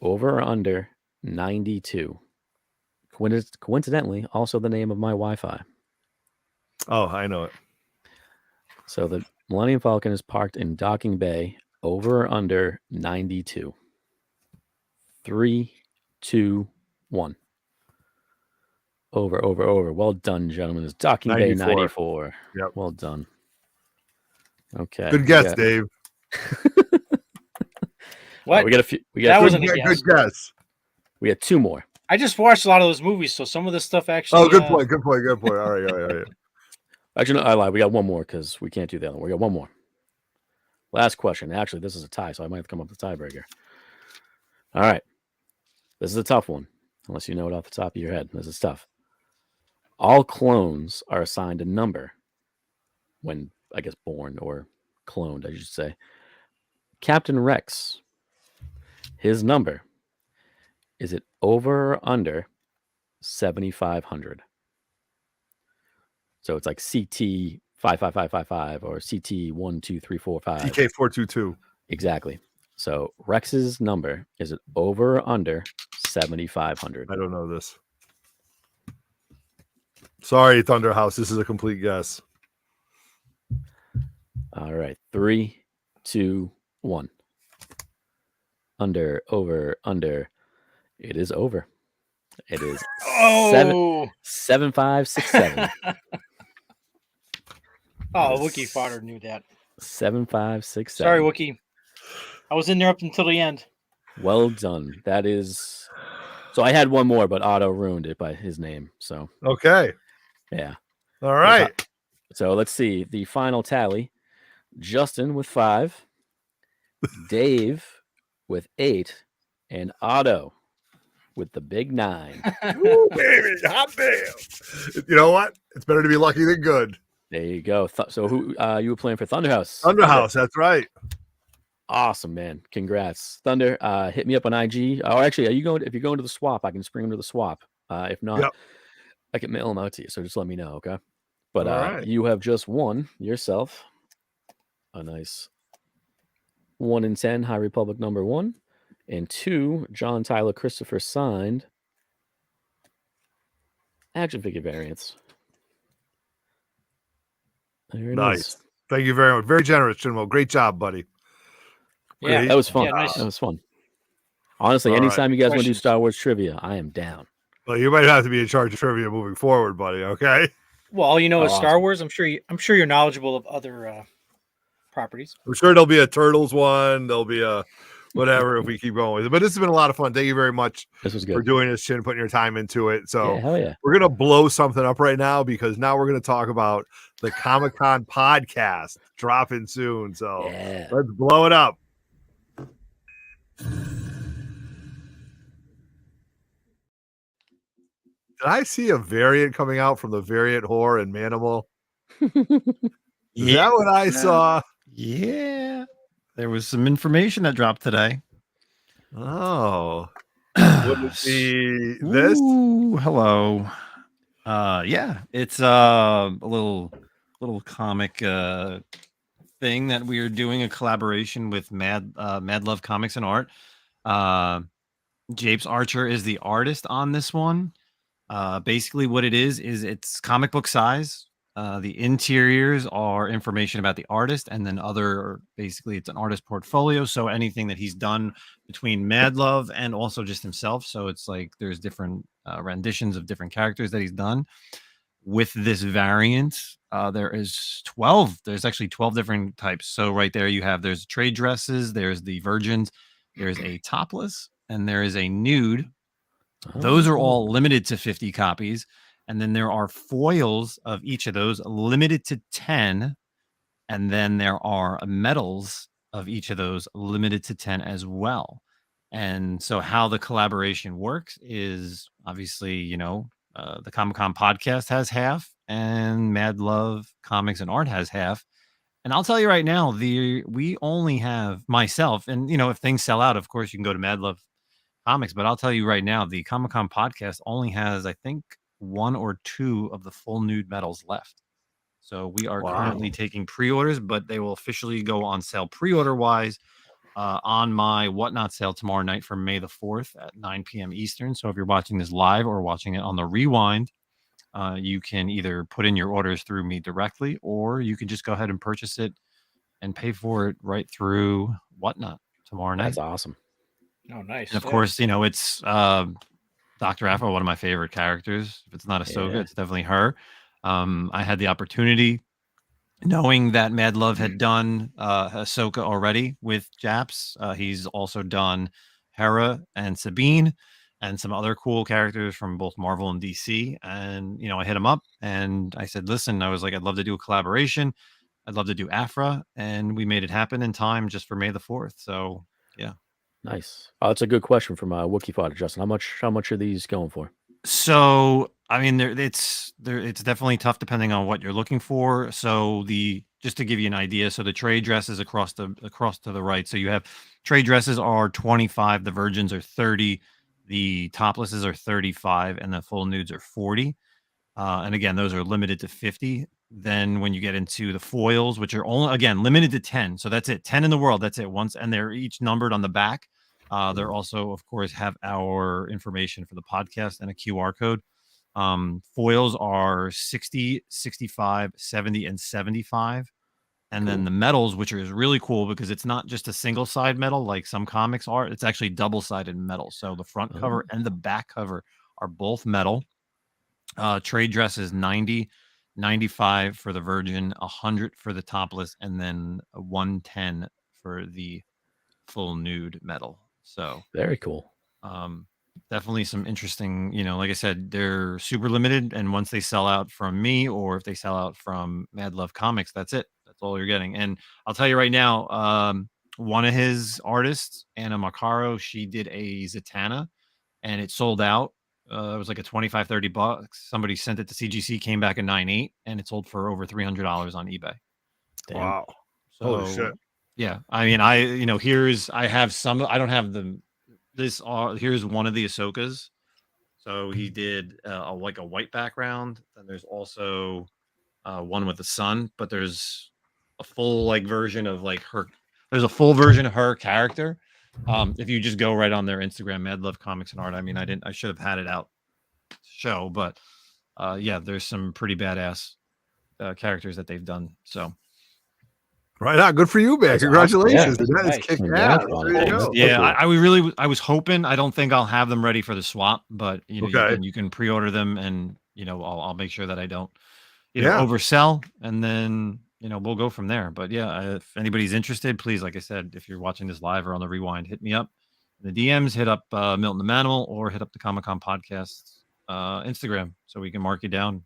Over or under 92. Coincidentally, also the name of my Wi-Fi. Oh, I know it. So the Millennium Falcon is parked in docking bay over or under 92. 3, 2, 1. Over. Well done, gentlemen. It's docking bay 94. Yep. Well done. Okay. Good guess, Dave. What? We got a few. We That got wasn't a guess. Good guess. We had two more. I just watched a lot of those movies, so some of this stuff actually. Oh, good point. Good point. Good point. All right. Actually, no, I lied. We got one more because we can't do the other one. We got one more. Last question. Actually, this is a tie, so I might have to come up with a tiebreaker. All right. This is a tough one, unless you know it off the top of your head. This is tough. All clones are assigned a number when, I guess, born or cloned, I should say. Captain Rex, his number, is it over or under 7,500? So it's like CT 55555 or CT 12345. TK 422. Exactly. So Rex's number, is it over or under 7,500? I don't know this. Sorry, Thunderhouse. This is a complete guess. All right. 3, 2, 1. Under, over, under. It is over. It is 7,567. Oh, Wookie Fodder knew that. 7,567. Sorry, Wookie. I was in there up until the end. Well done. That is. So I had one more, but Otto ruined it by his name. So okay. Yeah. All right. So let's see the final tally. Justin with 5, Dave with 8, and Otto with the big 9. Ooh, baby, hot damn! You know what? It's better to be lucky than good. There you go. So who you were playing for? Thunderhouse. Thunderhouse, that's right. Awesome, man. Congrats. Thunder, hit me up on IG. Oh, actually, if you're going to the swap, I can just bring them to the swap. If not, I can mail them out to you. So just let me know, okay? But right. You have just won yourself a nice 1 in 10 High Republic number 1 and 2 John Tyler Christopher signed action figure variants. There it Nice. is. Thank you very much. Very generous, Chinmo. Great job, buddy. Yeah, That was fun. Yeah, nice. That was fun. Honestly, All anytime you guys want to do Questions? Star Wars trivia, I am down. Well, you might have to be in charge of trivia moving forward, buddy. Okay. Well, you know, with Awesome. Star Wars, I'm sure you're knowledgeable of other properties. I'm sure there'll be a Turtles one. There'll be a whatever if we keep going with it. But this has been a lot of fun. Thank you very much This was for good. doing this, Chin, putting your time into it. So Yeah, hell yeah. we're gonna blow something up right now because now we're gonna talk about the Comic-Con podcast dropping soon. So Yeah. let's blow it up. Did I see a variant coming out from the variant whore and Manimal? Is that what I saw? Yeah. There was some information that dropped today. Oh. Would it be this? Ooh, hello. Yeah, it's a little comic thing that we are doing, a collaboration with Mad Love Comics and Art. Japes Archer is the artist on this one. Basically what it is it's comic book size. The interiors are information about the artist, and then basically it's an artist portfolio. So anything that he's done between Mad Love and also just himself. So it's like there's different renditions of different characters that he's done. With this variant, there's actually 12 different types. So right there there's trade dresses, there's the virgins, there's a topless, and there is a nude. Those are all limited to 50 copies. And then there are foils of each of those limited to 10. And then there are medals of each of those limited to 10 as well. And so how the collaboration works is obviously, the Comiccom podcast has half and Mad Love Comics and Art has half. And I'll tell you right now, we only have myself, and if things sell out, of course you can go to Mad Love Comics, but I'll tell you right now, the Comiccom podcast only has, I think, 1 or 2 of the full nude medals left. So we are currently taking pre-orders, but they will officially go on sale pre-order wise on my Whatnot sale tomorrow night for May the 4th at 9 p.m. Eastern. So if you're watching this live or watching it on the rewind, you can either put in your orders through me directly, or you can just go ahead and purchase it and pay for it right through Whatnot tomorrow night. That's awesome. Oh, nice. And of course, it's Dr. Aphra, one of my favorite characters. If it's not Ahsoka, it's definitely her. I had the opportunity knowing that Mad Love had done Ahsoka already with Japs, he's also done Hera and Sabine and some other cool characters from both Marvel and DC. And, I hit him up and I said, listen, I was like, I'd love to do a collaboration. I'd love to do Afra. And we made it happen in time just for May the 4th. So, yeah. Nice. Oh, that's a good question from Wookie Fighter, Justin. How much are these going for? So, I mean, it's definitely tough depending on what you're looking for. So just to give you an idea, so the trade dresses across to the right. So you have trade dresses are 25, the virgins are 30, the toplesses are 35, and the full nudes are 40. And again, those are limited to 50. Then when you get into the foils, which are only again limited to 10, so that's it, 10 in the world. That's it once, and they're each numbered on the back. They're also, of course, have our information for the podcast and a QR code. Foils are 60, 65, 70, and 75. And then the metals, which is really cool because it's not just a single side metal like some comics are. It's actually double-sided metal. So the front cover and the back cover are both metal. Trade dress is 90, 95 for the virgin, 100 for the topless, and then 110 for the full nude metal. So very cool. Definitely some interesting, like I said, they're super limited. And once they sell out from me, or if they sell out from Mad Love Comics, that's it. That's all you're getting. And I'll tell you right now, one of his artists, Anna Macaro, she did a Zatanna and it sold out. It was like a $25-30. Somebody sent it to CGC, came back at 9.8, and it sold for over $300 on eBay. Damn. Wow. So, holy shit. Yeah. I mean, I have some, I don't have here's one of the Ahsokas. So he did like a white background. And there's also one with the sun, but there's a full version of her. There's a full version of her character. If you just go right on their Instagram, Mad Love Comics and Art. I mean, I should have had it out to show, but yeah, there's some pretty badass characters that they've done. So right on, good for you, man. Congratulations. Awesome. That is kicking ass. There you go. Yeah, I was hoping. I don't think I'll have them ready for the swap, but you can pre-order them, and I'll make sure that I don't oversell, and then we'll go from there. But yeah, if anybody's interested, please, like I said, if you're watching this live or on the rewind, hit me up in the DMs, hit up Milton the Manimal, or hit up the Comiccom podcast Instagram so we can mark you down.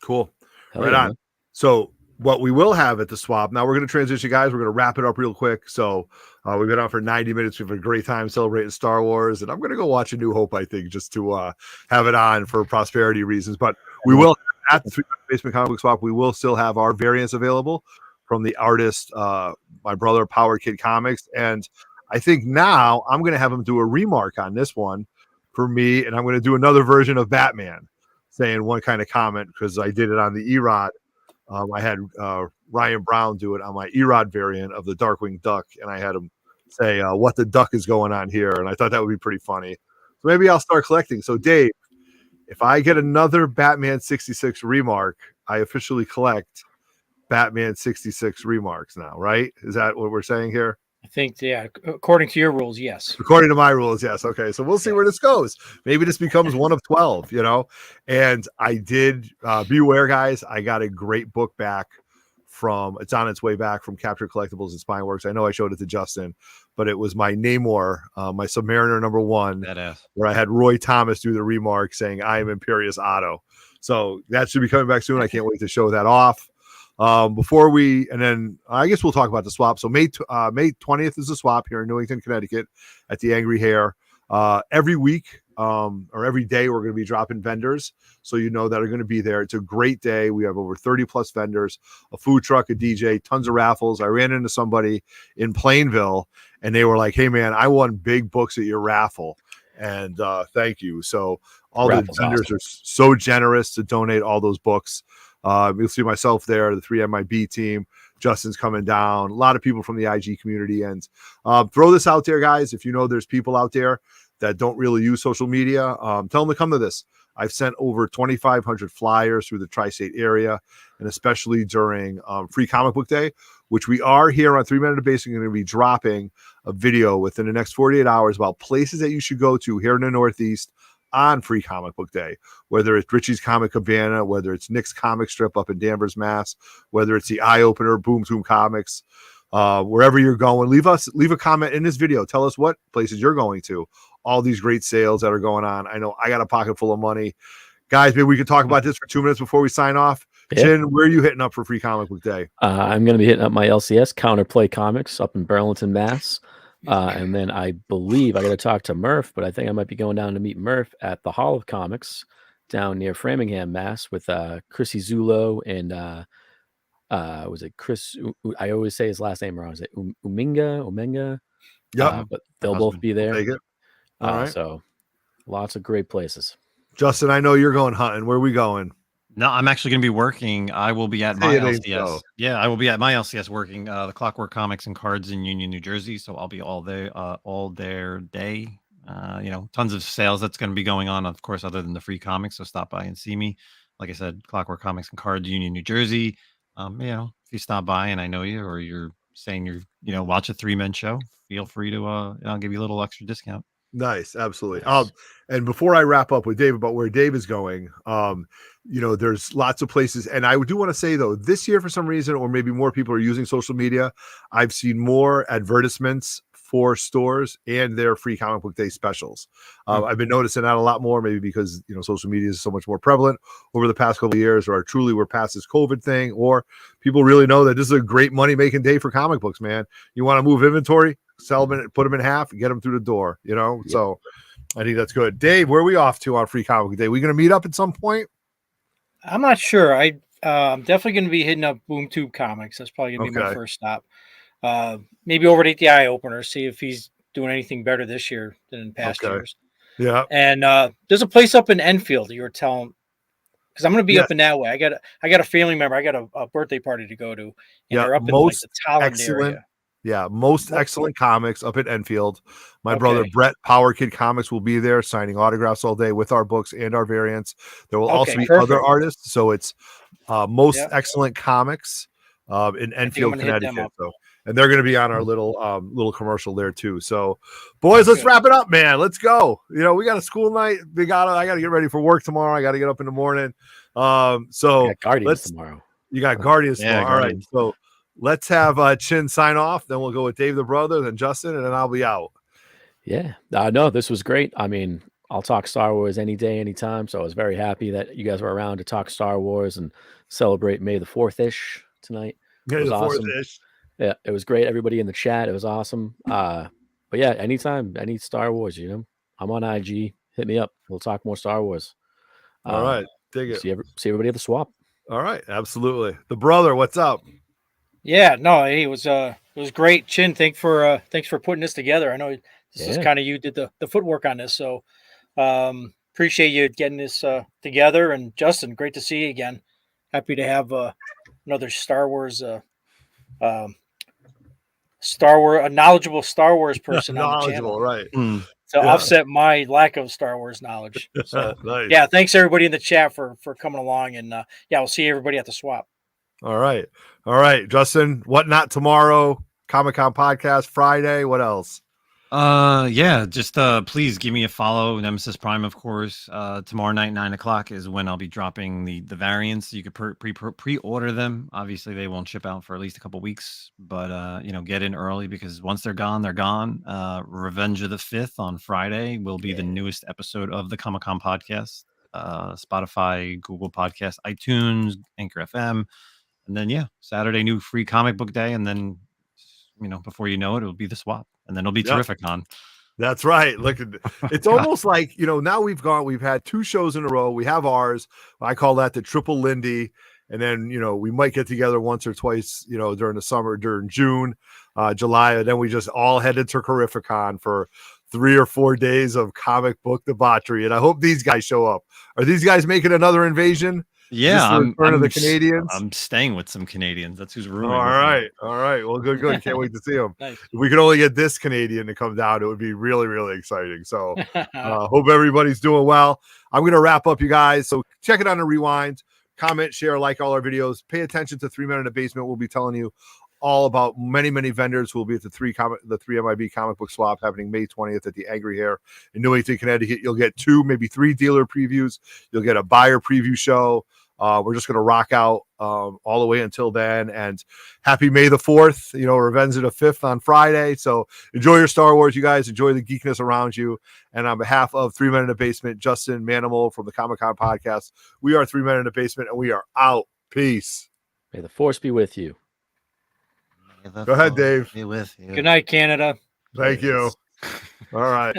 Cool. Hell right yeah, on. man. So what we will have at the swap, now we're going to transition, guys. We're going to wrap it up real quick. So we've been on for 90 minutes. We've had a great time celebrating Star Wars, and I'm going to go watch A New Hope, I think, just to have it on for prosperity reasons. But we will, at the 3 Basement Comic Book Swap, we will still have our variants available from the artist, my brother, Power Kid Comics. And I think now I'm going to have him do a remark on this one for me, and I'm going to do another version of Batman, saying one kind of comment, because I did it on the Erod. I had Ryan Brown do it on my Erod variant of the Darkwing Duck, and I had him say what the duck is going on here, and I thought that would be pretty funny. So maybe I'll start collecting. So Dave, if I get another Batman 66 remark, I officially collect Batman 66 remarks now, right? Is that what we're saying here? I think, yeah, according to your rules, yes. According to my rules, yes. Okay, so we'll see where this goes. Maybe this becomes one of 12, And I did, be aware, guys, I got a great book back it's on its way back from Capture Collectibles and Spineworks. I know I showed it to Justin, but it was my Namor, my Submariner #1, Badass. where I had Roy Thomas do the remark saying, "I am Imperious Otto." So that should be coming back soon. I can't wait to show that off. And then I guess we'll talk about the swap. So May 20th is the swap here in Newington, Connecticut at the Angry Hare. Every week or every day, we're going to be dropping vendors. So that are going to be there. It's a great day. We have over 30 plus vendors, a food truck, a DJ, tons of raffles. I ran into somebody in Plainville and they were like, "Hey man, I won big books at your raffle." And thank you. So all the vendors are so generous to donate all those books. You'll see myself there, the 3MIB team. Justin's coming down. A lot of people from the IG community. And throw this out there, guys. If there's people out there that don't really use social media, tell them to come to this. I've sent over 2,500 flyers through the tri-state area, and especially during Free Comic Book Day, which we are here on 3 Minute of Basic, going to be dropping a video within the next 48 hours about places that you should go to here in the Northeast, on Free Comic Book Day, whether it's Richie's Comic Cabana, whether it's Nick's Comic Strip up in Danvers, Mass, whether it's the Eye Opener, Boom Toom Comics, wherever you're going, leave a comment in this video. Tell us what places you're going to. All these great sales that are going on. I know I got a pocket full of money. Guys, maybe we could talk about this for 2 minutes before we sign off. Yeah. Chin, where are you hitting up for Free Comic Book Day? I'm going to be hitting up my LCS Counterplay Comics up in Burlington, Mass. And then I believe I got to talk to Murph, but I think I might be going down to meet Murph at the Hall of Comics down near Framingham, Mass, with Chrissy Zulo and was it Chris? I always say his last name wrong. Is it Umenga? Yeah, but they'll both be there. Take it. All right. So lots of great places. Justin, I know you're going hunting. Where are we going? No, I'm actually going to be working. I will be at my LCS. Yeah, I will be at my LCS working the Clockwork Comics and Cards in Union, New Jersey. So I'll be all there day. Tons of sales that's going to be going on, of course, other than the free comics. So stop by and see me. Like I said, Clockwork Comics and Cards, Union, New Jersey. If you stop by and I know you, or you're saying watch a 3-man show, feel free to I'll give you a little extra discount. Nice, absolutely. Yes. And before I wrap up with Dave about where Dave is going, there's lots of places, and I do want to say though, this year for some reason, or maybe more people are using social media, I've seen more advertisements for stores and their Free Comic Book Day specials. I've been noticing that a lot more, maybe because social media is so much more prevalent over the past couple of years, or truly we're past this COVID thing, or people really know that this is a great money making day for comic books. Man, you want to move inventory, sell them, put them in half, get them through the door. Yeah. So I think that's good. Dave, where are we off to on Free Comic Book Day? We going to meet up at some point? I'm not sure. I'm definitely going to be hitting up Boom Tube Comics. That's probably going to be my first stop. Maybe over to the Eye Opener, see if he's doing anything better this year than in past years. Yeah. And there's a place up in Enfield you were telling, because I'm going to be up in that way. I got a family member. I got a birthday party to go to. And they're up in like the Tolland area. Yeah, most excellent comics up at Enfield. My brother Brett, Power Kid Comics, will be there signing autographs all day with our books and our variants. There will also be other artists. So it's most excellent comics in Enfield, Connecticut. So, and they're going to be on our little commercial there too. So, boys, let's wrap it up, man. Let's go. We got a school night. I got to get ready for work tomorrow. I got to get up in the morning. So Guardians tomorrow. You got Guardians tomorrow. All right. So let's have Chin sign off. Then we'll go with Dave the brother, then Justin, and then I'll be out. Yeah. No, this was great. I mean, I'll talk Star Wars any day, anytime. So I was very happy that you guys were around to talk Star Wars and celebrate May the 4th-ish tonight. It was awesome. Yeah, it was great. Everybody in the chat, it was awesome. But yeah, anytime, any Star Wars, I'm on IG. Hit me up. We'll talk more Star Wars. All right. Dig it. See everybody at the swap. All right. Absolutely. The brother, what's up? Yeah, no, it was great. Chin, thanks for putting this together. I know this is kind of you did the footwork on this, so appreciate you getting this together. And Justin, great to see you again. Happy to have another Star Wars a knowledgeable Star Wars person on the channel, right? To offset my lack of Star Wars knowledge. So nice. Yeah, thanks everybody in the chat for coming along, and we'll see everybody at the swap. All right, Justin. What not tomorrow? Comic-Con podcast Friday. What else? Just please give me a follow. Nemesis Prime, of course. Tomorrow night, 9:00 is when I'll be dropping the variants. You could pre-order them. Obviously, they won't ship out for at least a couple weeks, but get in early, because once they're gone, they're gone. Revenge of the 5th on Friday will be the newest episode of the Comiccom podcast. Spotify, Google Podcast, iTunes, Anchor FM. And then, Saturday, new Free Comic Book Day. And then, before you know it, it'll be the swap. And then it'll be terrific on. That's right. Look, it's almost like, now we've had 2 shows in a row. We have ours. I call that the Triple Lindy. And then, we might get together once or twice, during the summer, during June, July. And then we just all headed to Corificon for 3 or 4 days of comic book debauchery. And I hope these guys show up. Are these guys making another invasion? Yeah, I'm the Canadians. I'm staying with some Canadians. That's who's rooming. All right. Well, good. Can't wait to see them. Nice. If we could only get this Canadian to come down, it would be really, really exciting. So, hope everybody's doing well. I'm going to wrap up, you guys. So check it on the rewind. Comment, share, like all our videos. Pay attention to 3 Men in the Basement. We'll be telling you all about many vendors who will be at the 3 MIB comic book swap happening May 20th at the Angry Hare in Newington, Connecticut. You'll get 2, maybe 3 dealer previews. You'll get a buyer preview show. We're just going to rock out all the way until then. And happy May the 4th, Revenge of the 5th on Friday. So enjoy your Star Wars, you guys. Enjoy the geekness around you. And on behalf of 3 Men in the Basement, Justin Manimal from the Comiccom podcast, we are 3 Men in the Basement, and we are out. Peace. May the force be with you. Go ahead, Dave. Be with you. Good night, Canada. Thank you. All right.